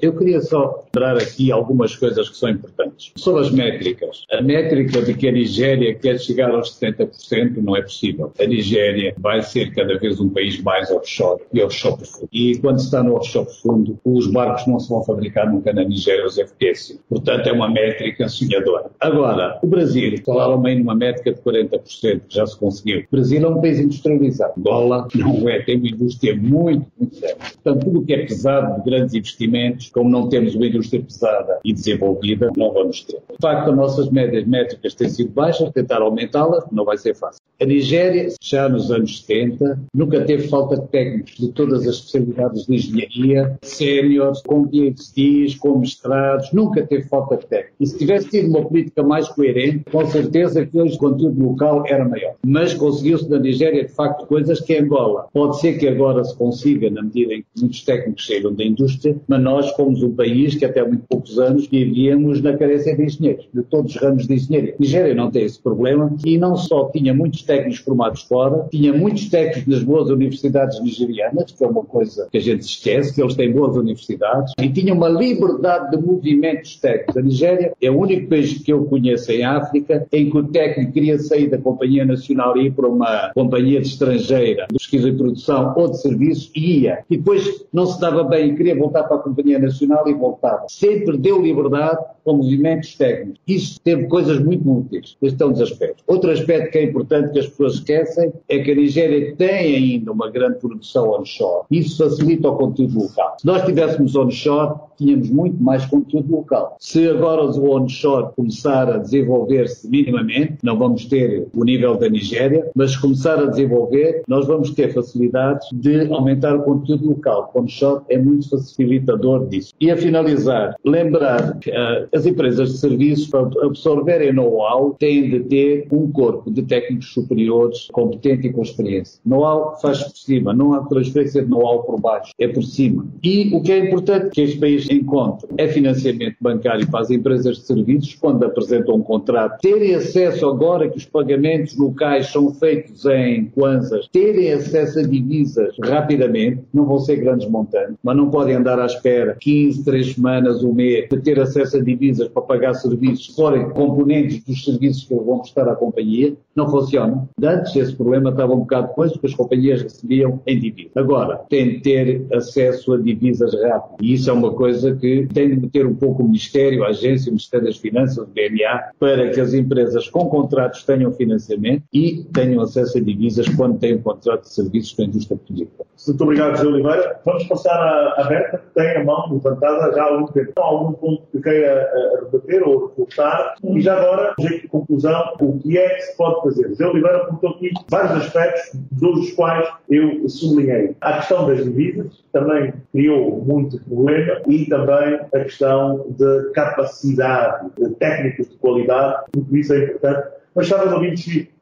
Eu queria só lembrar aqui algumas coisas que são importantes. Sobre as métricas. A métrica de que a Nigéria quer chegar aos 70% não é possível. A Nigéria vai ser cada vez um país mais offshore e offshore profundo. E quando se está no offshore profundo, os barcos não se vão fabricar nunca na Nigéria, os FPSO. Portanto, é uma métrica sonhadora. Agora, o Brasil, falaram bem numa métrica de 40%, que já se conseguiu. O Brasil é um país industrializado. Angola não é, tem uma indústria muito, muito séria. Portanto, tudo o que é pesado de grandes investimentos, como não temos uma indústria pesada e desenvolvida, não vamos ter. De facto, as nossas métricas têm sido baixas, tentar aumentá-las, não vai ser fácil. A Nigéria, já nos anos 70, nunca teve falta de técnicos de todas as especialidades de engenharia, séniores, com PhDs, com mestrados, nunca teve falta de técnicos. E se tivesse tido uma política mais coerente, com certeza que hoje o conteúdo local era maior. Mas conseguiu-se na Nigéria, de facto, coisas que em Angola. Pode ser que agora se consiga, na medida em que muitos técnicos saíram da indústria, mas nós fomos um país que até há muito poucos anos vivíamos na carência de engenheiros, de todos os ramos de engenharia. A Nigéria não tem esse problema e não só tinha muitos técnicos formados fora, tinha muitos técnicos nas boas universidades nigerianas, que é uma coisa que a gente esquece, que eles têm boas universidades, e tinha uma liberdade de movimentos técnicos. A Nigéria é o único país que eu conheço em África em que o técnico queria sair da Companhia Nacional e ir para uma companhia de estrangeira, de pesquisa e produção ou de serviços, e ia. E depois não se dava bem e queria voltar para a Companhia Nacional e voltava. Sempre deu liberdade para movimentos técnicos. Isso teve coisas muito úteis. Este é um dos aspectos. Outro aspecto que é importante que as pessoas esquecem é que a Nigéria tem ainda uma grande produção onshore. Isso facilita o conteúdo local. Se nós tivéssemos onshore, tínhamos muito mais conteúdo local. Se agora o onshore começar a desenvolver-se minimamente, não vamos ter o nível da Nigéria, mas se começar a desenvolver, nós vamos ter facilidades de aumentar o conteúdo local. O onshore é muito facilitador disso. E a finalizar, lembrar que as empresas de serviços, para absorverem know-how, têm de ter um corpo de técnicos superiores competente e com experiência. Know-how faz por cima, não há transferência de know-how por baixo, é por cima. E o que é importante que este país encontre é financiamento bancário para as empresas de serviços quando apresentam um contrato, terem acesso agora que os pagamentos locais são feitos em kwanzas, terem acesso a divisas rapidamente, não vão ser grandes montantes, mas não podem andar à espera 15, 3 semanas, um mês, de ter acesso a divisas para pagar serviços, se forem componentes dos serviços que vão prestar à companhia, não funciona. Antes esse problema estava um bocado depois, porque as companhias recebiam em divisa. Agora, tem de ter acesso a divisas rápidas. E isso é uma coisa que tem de meter um pouco o Ministério, a Agência, o Ministério das Finanças, o BNA, para que as empresas com contratos tenham financiamento e tenham acesso a divisas quando têm um contrato de serviços com a indústria petrolífera. Muito obrigado, José Oliveira. Vamos passar à Berta, que tem a mão levantada já há algum tempo. Há algum ponto que queira rebater ou reforçar? E já agora, jeito de conclusão, o que é que se pode fazer? José Oliveira apontou aqui vários aspectos, dos quais eu sublinhei. A questão das divisas também criou muito problema e também a questão de capacidade de técnicos de qualidade, tudo isso é importante. Mas estava a ouvir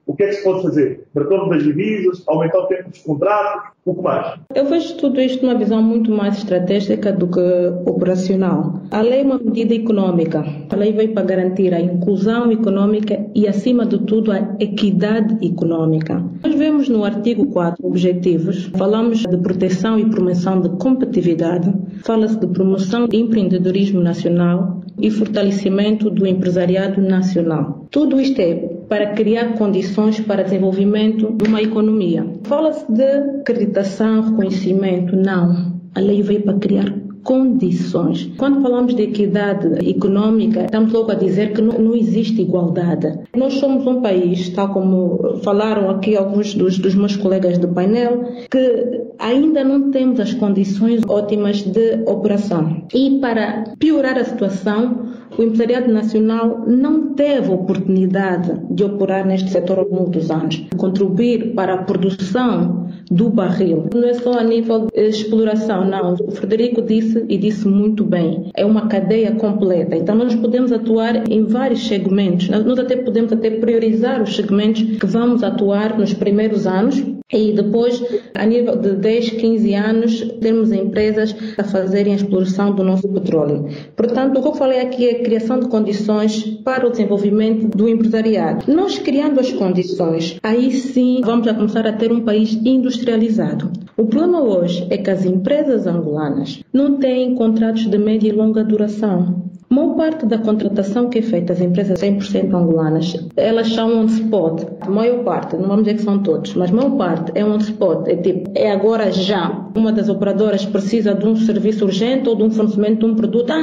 o que é que se pode fazer? Retorno das divisas, aumentar o tempo dos contratos, pouco mais. Eu vejo tudo isto numa visão muito mais estratégica do que operacional. A lei é uma medida econômica. A lei veio para garantir a inclusão econômica e, acima de tudo, a equidade econômica. Nós vemos no artigo 4 objetivos, falamos de proteção e promoção de competitividade, fala-se de promoção de empreendedorismo nacional e fortalecimento do empresariado nacional. Tudo isto é para criar condições para desenvolvimento de uma economia. Fala-se de acreditação, reconhecimento, não. A lei veio para criar condições. Quando falamos de equidade econômica, estamos logo a dizer que não existe igualdade. Nós somos um país, tal como falaram aqui alguns dos meus colegas do painel, que ainda não temos as condições ótimas de operação. E para piorar a situação, o empresariado nacional não teve oportunidade de operar neste setor ao longo dos anos, contribuir para a produção do barril. Não é só a nível de exploração, não. O Frederico disse muito bem, é uma cadeia completa. Então nós podemos atuar em vários segmentos. Nós podemos priorizar os segmentos que vamos atuar nos primeiros anos e depois, a nível de 10, 15 anos, termos empresas a fazerem a exploração do nosso petróleo. Portanto, o que eu falei aqui é a criação de condições para o desenvolvimento do empresariado. Nós criando as condições, aí sim vamos a começar a ter um país industrializado. O problema hoje é que as empresas angolanas não têm contratos de média e longa duração. A maior parte da contratação que é feita às empresas 100% angolanas, elas são on spot. A maior parte, não vamos dizer que são todos, mas a maior parte é on spot. É agora já. Uma das operadoras precisa de um serviço urgente ou de um fornecimento de um produto.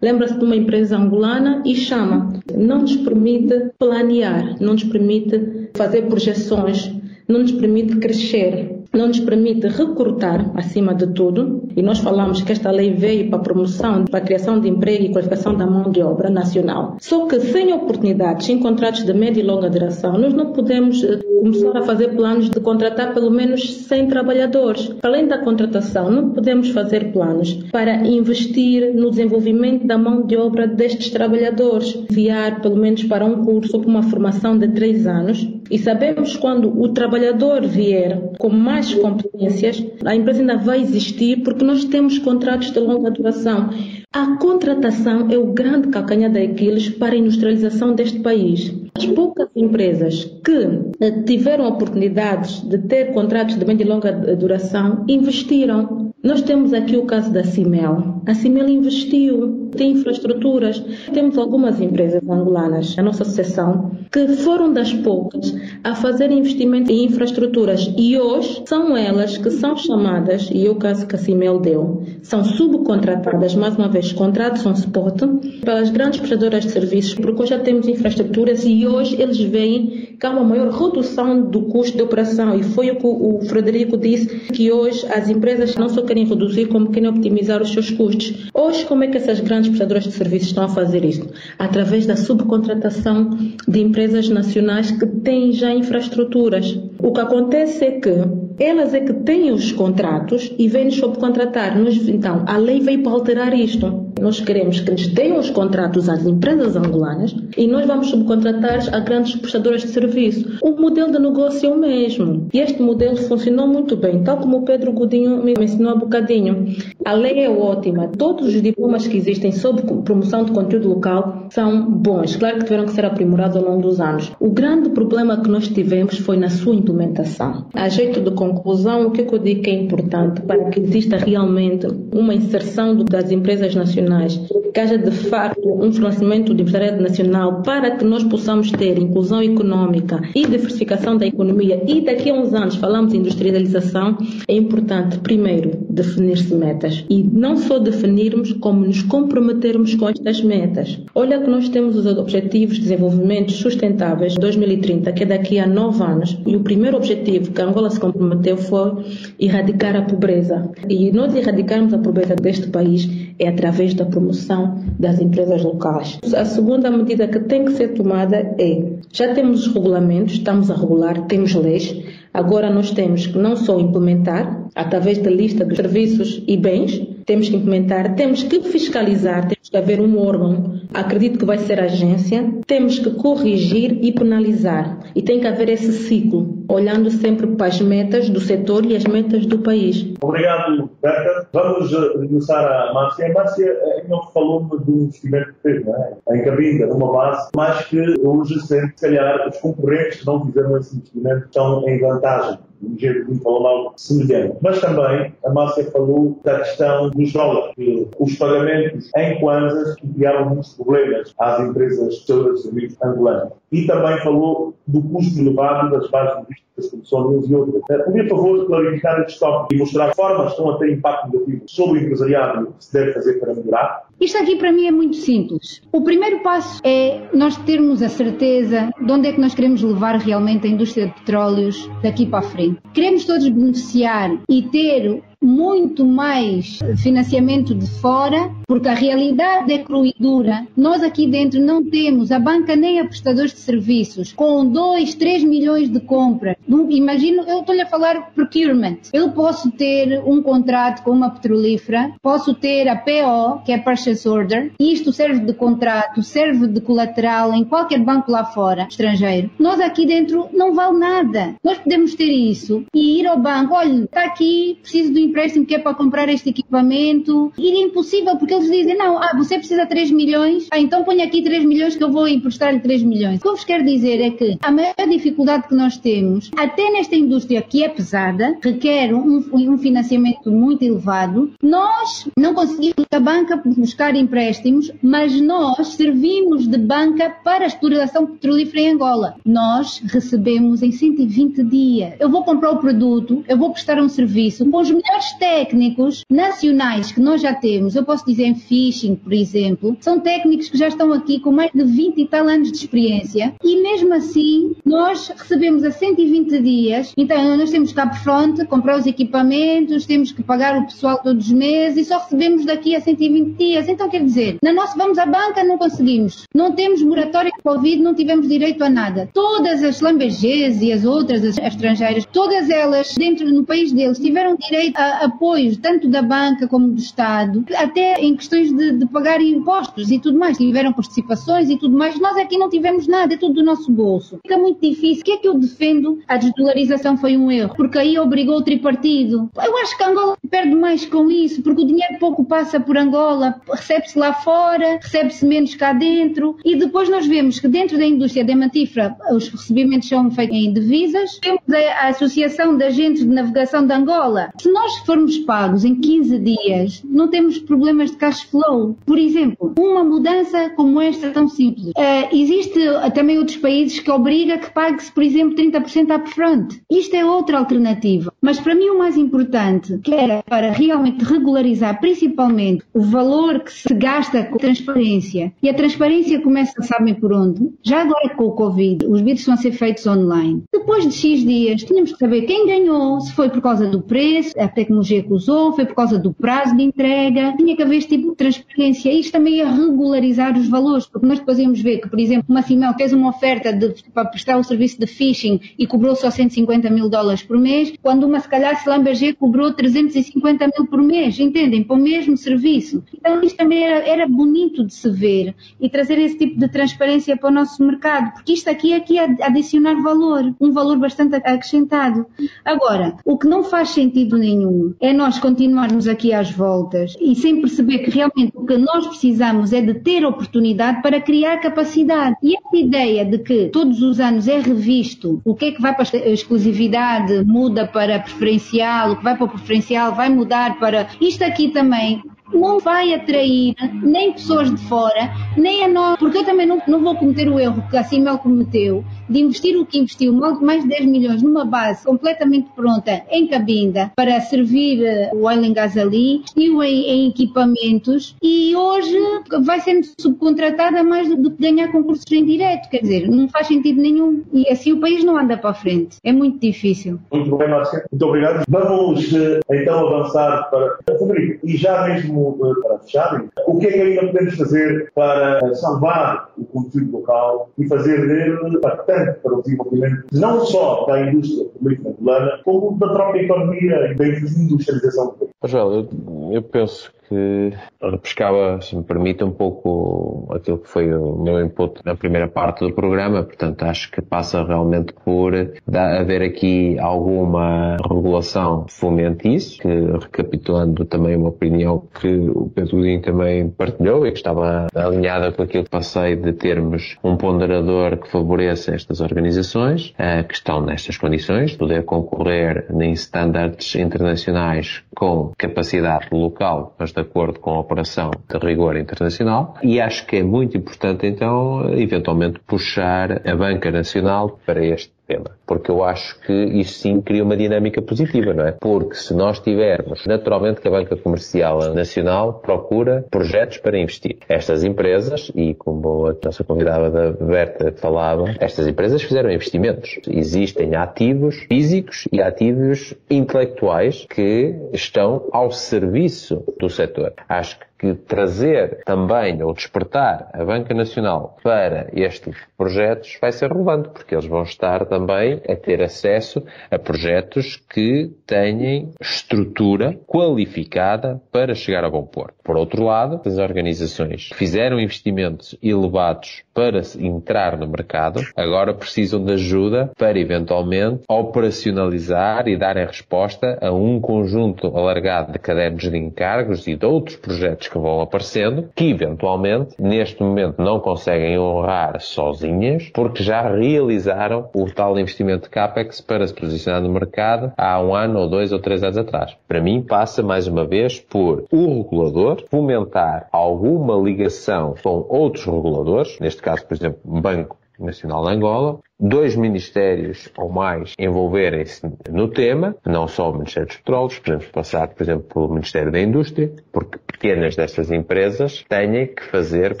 Lembra-se de uma empresa angolana e chama. Não nos permite planear, não nos permite fazer projeções, não nos permite crescer. Não nos permite recrutar, acima de tudo, e nós falamos que esta lei veio para a promoção, para a criação de emprego e qualificação da mão de obra nacional. Só que sem oportunidades, sem contratos de média e longa duração, nós não podemos começar a fazer planos de contratar pelo menos 100 trabalhadores. Além da contratação, não podemos fazer planos para investir no desenvolvimento da mão de obra destes trabalhadores, enviar pelo menos para um curso, para uma formação de 3 anos, e sabemos quando o trabalhador vier com mais competências, a empresa ainda vai existir porque nós temos contratos de longa duração. A contratação é o grande calcanhar de Aquiles para a industrialização deste país. As poucas empresas que tiveram oportunidades de ter contratos de média e longa duração investiram. Nós temos aqui o caso da Cimel. A Cimel investiu, tem infraestruturas. Temos algumas empresas angolanas, a nossa associação, que foram das poucas a fazer investimento em infraestruturas e hoje são elas que são chamadas, e é o caso que a Cimel deu, são subcontratadas, mais uma vez, contratos on spot, pelas grandes prestadoras de serviços, porque hoje já temos infraestruturas e hoje eles veem que há uma maior redução do custo de operação e foi o que o Frederico disse, que hoje as empresas não só querem reduzir, como querem optimizar os seus custos. Hoje, como é que essas grandes prestadoras de serviços estão a fazer isso? Através da subcontratação de empresas nacionais que têm já infraestruturas. O que acontece é que elas é que têm os contratos e vêm nos subcontratar. Então, a lei veio para alterar isto. Nós queremos que nos deem os contratos às empresas angolanas e nós vamos subcontratar a grandes prestadoras de serviço. O modelo de negócio é o mesmo. E este modelo funcionou muito bem, tal como o Pedro Godinho me ensinou há bocadinho. A lei é ótima. Todos os diplomas que existem sobre promoção de conteúdo local são bons. Claro que tiveram que ser aprimorados ao longo dos anos. O grande problema que nós tivemos foi na sua implementação. A jeito de conclusão, o que eu digo que é importante para que exista realmente uma inserção das empresas nacionais, que haja de facto um financiamento do empresariado nacional para que nós possamos ter inclusão econômica e diversificação da economia, e daqui a uns anos falamos em industrialização, é importante primeiro definir-se metas e não só definirmos, como nos comprometermos com estas metas. Olha que nós temos os Objetivos de Desenvolvimento Sustentáveis 2030, que é daqui a 9 anos, e o primeiro objetivo que a Angola se comprometeu foi erradicar a pobreza. E nós erradicarmos a pobreza deste país é através da promoção das empresas locais. A segunda medida que tem que ser tomada é, já temos os regulamentos, estamos a regular, temos leis, agora nós temos que não só implementar, através da lista dos serviços e bens, temos que implementar, temos que fiscalizar, temos que haver um órgão, acredito que vai ser a agência, temos que corrigir e penalizar. E tem que haver esse ciclo, olhando sempre para as metas do setor e as metas do país. Obrigado, Berta. Vamos regressar à Márcia. A Márcia não falou-me do investimento que fez, não é? Em Cabinda, numa base, mas que hoje, se calhar, os concorrentes que não fizeram esse investimento estão em vantagem. Um jeito de falar algo semelhante. Mas também a Márcia falou da questão dos dólares, os pagamentos em kwanzas que criaram muitos problemas às empresas de serviços angolanas. E também falou do custo elevado das bases logísticas, como são uns e outras. Podia, por favor, clarificar este tópico e mostrar formas que estão a ter impacto negativo sobre o empresariado e o que se deve fazer para melhorar? Isto aqui para mim é muito simples. O primeiro passo é nós termos a certeza de onde é que nós queremos levar realmente a indústria de petróleos daqui para a frente. Queremos todos beneficiar e ter muito mais financiamento de fora, porque a realidade é crua e dura. Nós aqui dentro não temos, a banca nem a prestadores de serviços, com 2, 3 milhões de compras. Imagino, eu estou-lhe a falar procurement. Eu posso ter um contrato com uma petrolífera, posso ter a PO, que é Purchase Order, e isto serve de contrato, serve de colateral em qualquer banco lá fora, estrangeiro. Nós aqui dentro não vale nada. Nós podemos ter isso e ir ao banco, olha, está aqui, preciso de empréstimo que é para comprar este equipamento, e é impossível porque eles dizem, não, você precisa de 3 milhões, então põe aqui 3 milhões que eu vou emprestar-lhe 3 milhões. O que eu vos quero dizer é que a maior dificuldade que nós temos, até nesta indústria que é pesada, requer um financiamento muito elevado, nós não conseguimos a banca buscar empréstimos, mas nós servimos de banca para a exploração petrolífera em Angola. Nós recebemos em 120 dias. Eu vou comprar o produto, eu vou prestar um serviço com os melhores técnicos nacionais que nós já temos. Eu posso dizer em fishing, por exemplo, são técnicos que já estão aqui com mais de 20 e tal anos de experiência, e mesmo assim nós recebemos a 120 dias, então nós temos que upfront, comprar os equipamentos, temos que pagar o pessoal todos os meses e só recebemos daqui a 120 dias. Então quer dizer, vamos à banca, não conseguimos, não temos moratória de Covid, não tivemos direito a nada. Todas as LMBGs e as outras, as estrangeiras, todas elas dentro no país deles tiveram direito a apoios tanto da banca como do Estado, até em questões de pagar impostos e tudo mais, tiveram participações e tudo mais. Nós aqui não tivemos nada, é tudo do nosso bolso. Fica muito difícil. O que é que eu defendo? A desdolarização foi um erro, porque aí obrigou o tripartido. Eu acho que Angola perde mais com isso, porque o dinheiro pouco passa por Angola, recebe-se lá fora, recebe-se menos cá dentro, e depois nós vemos que dentro da indústria diamantífera os recebimentos são feitos em divisas. Temos a Associação de Agentes de Navegação de Angola. Se nós formos pagos em 15 dias, não temos problemas de cash flow. Por exemplo, uma mudança como esta tão simples. Existe também outros países que obriga que pague-se, por exemplo, 30% upfront. Isto é outra alternativa. Mas para mim o mais importante, que era para realmente regularizar principalmente o valor que se gasta com transparência. E a transparência começa, sabem por onde? Já agora com o Covid, os bids estão a ser feitos online. Depois de X dias, tínhamos que saber quem ganhou, se foi por causa do preço, a tecnologia que usou, foi por causa do prazo de entrega. Tinha que haver este tipo de transparência. Isto também é regularizar os valores, porque nós depois íamos ver que, por exemplo, uma Cimel fez uma oferta para prestar o serviço de phishing e cobrou só $150 mil por mês, quando uma, se calhar, Schlumberger cobrou 350 mil por mês, entendem? Para o mesmo serviço. Então isto também era bonito de se ver e trazer esse tipo de transparência para o nosso mercado, porque isto aqui é adicionar valor, um valor bastante acrescentado. Agora, o que não faz sentido nenhum é nós continuarmos aqui às voltas e sem perceber que realmente o que nós precisamos é de ter oportunidade para criar capacidade. E essa ideia de que todos os anos é revisto o que é que vai para a exclusividade, muda para preferencial, o que vai para o preferencial vai mudar para... Isto aqui também não vai atrair nem pessoas de fora, nem a nós, porque eu também não vou cometer o erro que a Simel cometeu, de investir o que investiu, mais de 10 milhões numa base completamente pronta em Cabinda, para servir o oil and gas ali, e em equipamentos, e hoje vai sendo subcontratada mais do que ganhar concursos em direto, quer dizer, não faz sentido nenhum, e assim o país não anda para a frente, é muito difícil. Muito bem, Márcia, muito obrigado. Vamos então avançar para... Frederico, e já mesmo para fechar, o que é que ainda podemos fazer para salvar o conteúdo local e fazer dele impactante para o desenvolvimento não só da indústria petrolífera angolana, como da própria economia e da industrialização do país? Joel, eu penso que repescava, se me permite, um pouco aquilo que foi o meu input na primeira parte do programa. Portanto, acho que passa realmente por haver aqui alguma regulação que fomente isso, que, recapitulando também uma opinião que o Pedro Godinho também partilhou e que estava alinhada com aquilo que passei de termos um ponderador que favoreça estas organizações que estão nestas condições, poder concorrer em standards internacionais com capacidade local, mas de acordo com a operação de rigor internacional, e acho que é muito importante então eventualmente puxar a banca nacional para este tema, porque eu acho que isso sim cria uma dinâmica positiva, não é? Porque se nós tivermos, naturalmente que a banca comercial nacional procura projetos para investir. Estas empresas, e como a nossa convidada da Berta falava, estas empresas fizeram investimentos. Existem ativos físicos e ativos intelectuais que estão ao serviço do setor. Acho que trazer também ou despertar a Banca Nacional para este tipo de projetos vai ser relevante, porque eles vão estar também a ter acesso a projetos que tenham estrutura qualificada para chegar a bom porto. Por outro lado, as organizações que fizeram investimentos elevados para entrar no mercado, agora precisam de ajuda para eventualmente operacionalizar e darem resposta a um conjunto alargado de cadernos de encargos e de outros projetos que vão aparecendo, que eventualmente, neste momento, não conseguem honrar sozinhas, porque já realizaram o tal investimento de CAPEX para se posicionar no mercado há 1 ano, ou 2 ou 3 anos atrás. Para mim, passa mais uma vez por o regulador fomentar alguma ligação com outros reguladores, neste caso, por exemplo, o Banco Nacional de Angola, 2 ministérios ou mais envolverem-se no tema, não só o Ministério dos Petróleos, podemos passar, por exemplo, pelo Ministério da Indústria, porque pequenas destas empresas têm que fazer,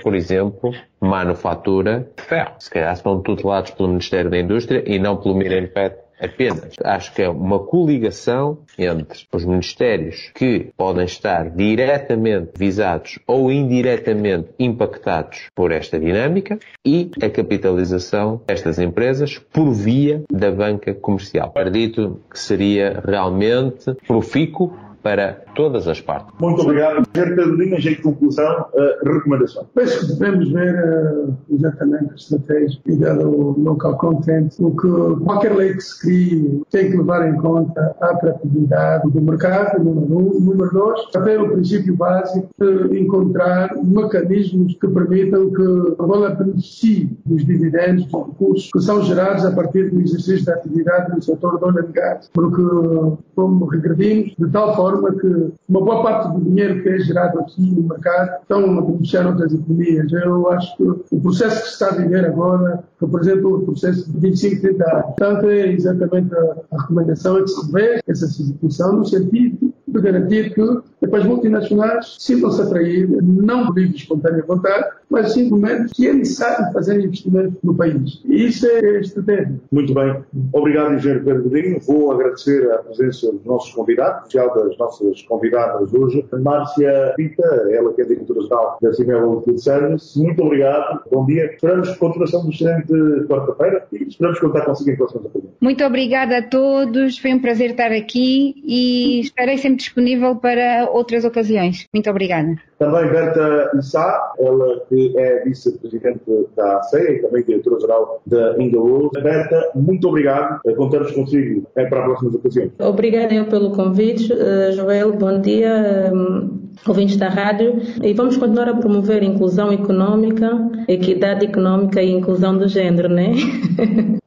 por exemplo, manufatura de ferro. Se calhar são tutelados pelo Ministério da Indústria e não pelo MIRENPET apenas. Acho que é uma coligação entre os ministérios que podem estar diretamente visados ou indiretamente impactados por esta dinâmica e a capitalização destas empresas por via da banca comercial. Acredito que seria realmente profícuo para todas as partes. Muito obrigado. Pedro Godinho, em conclusão, recomendação. Penso que devemos ver exatamente a estratégia ligada ao local content, o que qualquer lei que se crie tem que levar em conta a atratividade do mercado, número 1. Número 2, até o princípio básico de encontrar mecanismos que permitam que a Angola beneficie dos dividendos, dos recursos que são gerados a partir do exercício da atividade no setor do oil and gas, porque como regredimos de tal forma que uma boa parte do dinheiro que é gerado aqui no mercado estão a beneficiar outras economias. Eu acho que o processo que se está a viver agora representa o processo de 25, 30 anos. Portanto, é exatamente a recomendação é que se vê essa situação no sentido de garantir que É para as multinacionais sintam-se atraídas, não por livre e espontânea vontade, mas simplesmente que é necessário fazer investimento no país. E isso é a estratégia. Muito bem. Obrigado, engenheiro Pedro Godinho. Vou agradecer a presença dos nossos convidados, especial das nossas convidadas hoje. Márcia Pita, ela que é diretora-geral da Cimel Food Service. Muito obrigado. Bom dia. Esperamos continuação do excelente quarta-feira e esperamos contar consigo em próximas oportunidades. Muito obrigada a todos. Foi um prazer estar aqui e estarei sempre disponível para outras ocasiões. Muito obrigada. Também Berta Issa, ela que é vice-presidente da ACEA e também diretora-geral da Inglewood. Berta, muito obrigado. Contamos consigo para próximas ocasiões. Obrigada eu pelo convite. Joel, bom dia. Ouvintes da rádio. E vamos continuar a promover a inclusão económica, equidade económica e inclusão do género, né?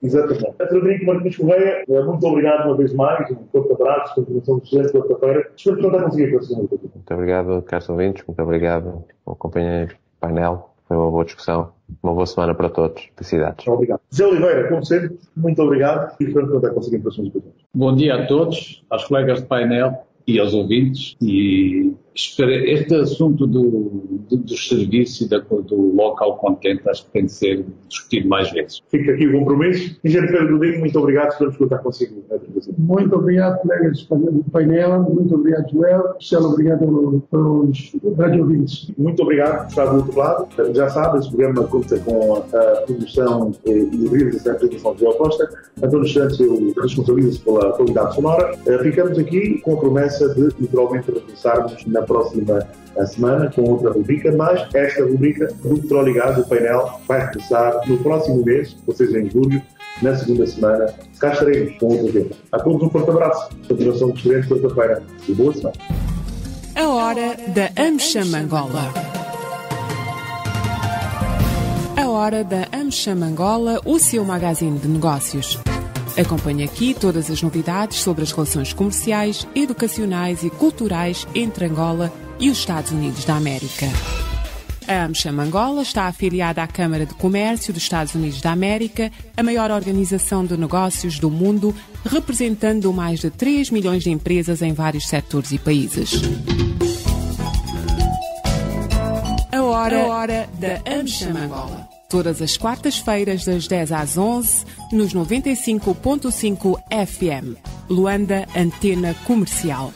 Exatamente. Frederico Martins Correia, muito obrigado uma vez mais. Um forte abraço, continuação de excelente quarta-feira. Espero que contar consigo a próxima ocasião. Muito obrigado, caros ouvintes. Muito obrigado ao companheiro painel. Foi uma boa discussão. Uma boa semana para todos. Felicidades. Obrigado. Zé Oliveira, como sempre, muito obrigado e espero contar consigo em próximas ocasiões. Bom dia a todos, aos colegas de painel e aos ouvintes. E este assunto dos serviços e do local content acho que tem de ser discutido mais vezes. Fica aqui o compromisso. Engenheiro Pedro Godinho, muito obrigado. Esperamos contar consigo. Muito obrigado, colegas do painel. Muito obrigado, Joel. Especial obrigado aos rádio-ouvintes. Muito obrigado por estar do outro lado. Já sabe, esse programa conta com a produção e realização da produção de Joel Costa. António Santos responsabiliza-se pela qualidade sonora. Ficamos aqui com a promessa de, naturalmente, regressarmos na próxima semana com outra rubrica, mas esta rubrica do Petróleo e Gás, o painel, vai regressar no próximo mês, ou seja, em julho, na segunda semana. Cá estaremos com outro tema. A todos um forte abraço. Continuação de excelente quarta-feira e boa semana. A hora da AmCham Angola. A hora da AmCham Angola, o seu magazine de negócios. Acompanhe aqui todas as novidades sobre as relações comerciais, educacionais e culturais entre Angola e os Estados Unidos da América. A AmCham Angola está afiliada à Câmara de Comércio dos Estados Unidos da América, a maior organização de negócios do mundo, representando mais de 3 milhões de empresas em vários setores e países. A hora da AmCham Angola. Todas as quartas-feiras, das 10 às 11, nos 95.5 FM. Luanda, Antena Comercial.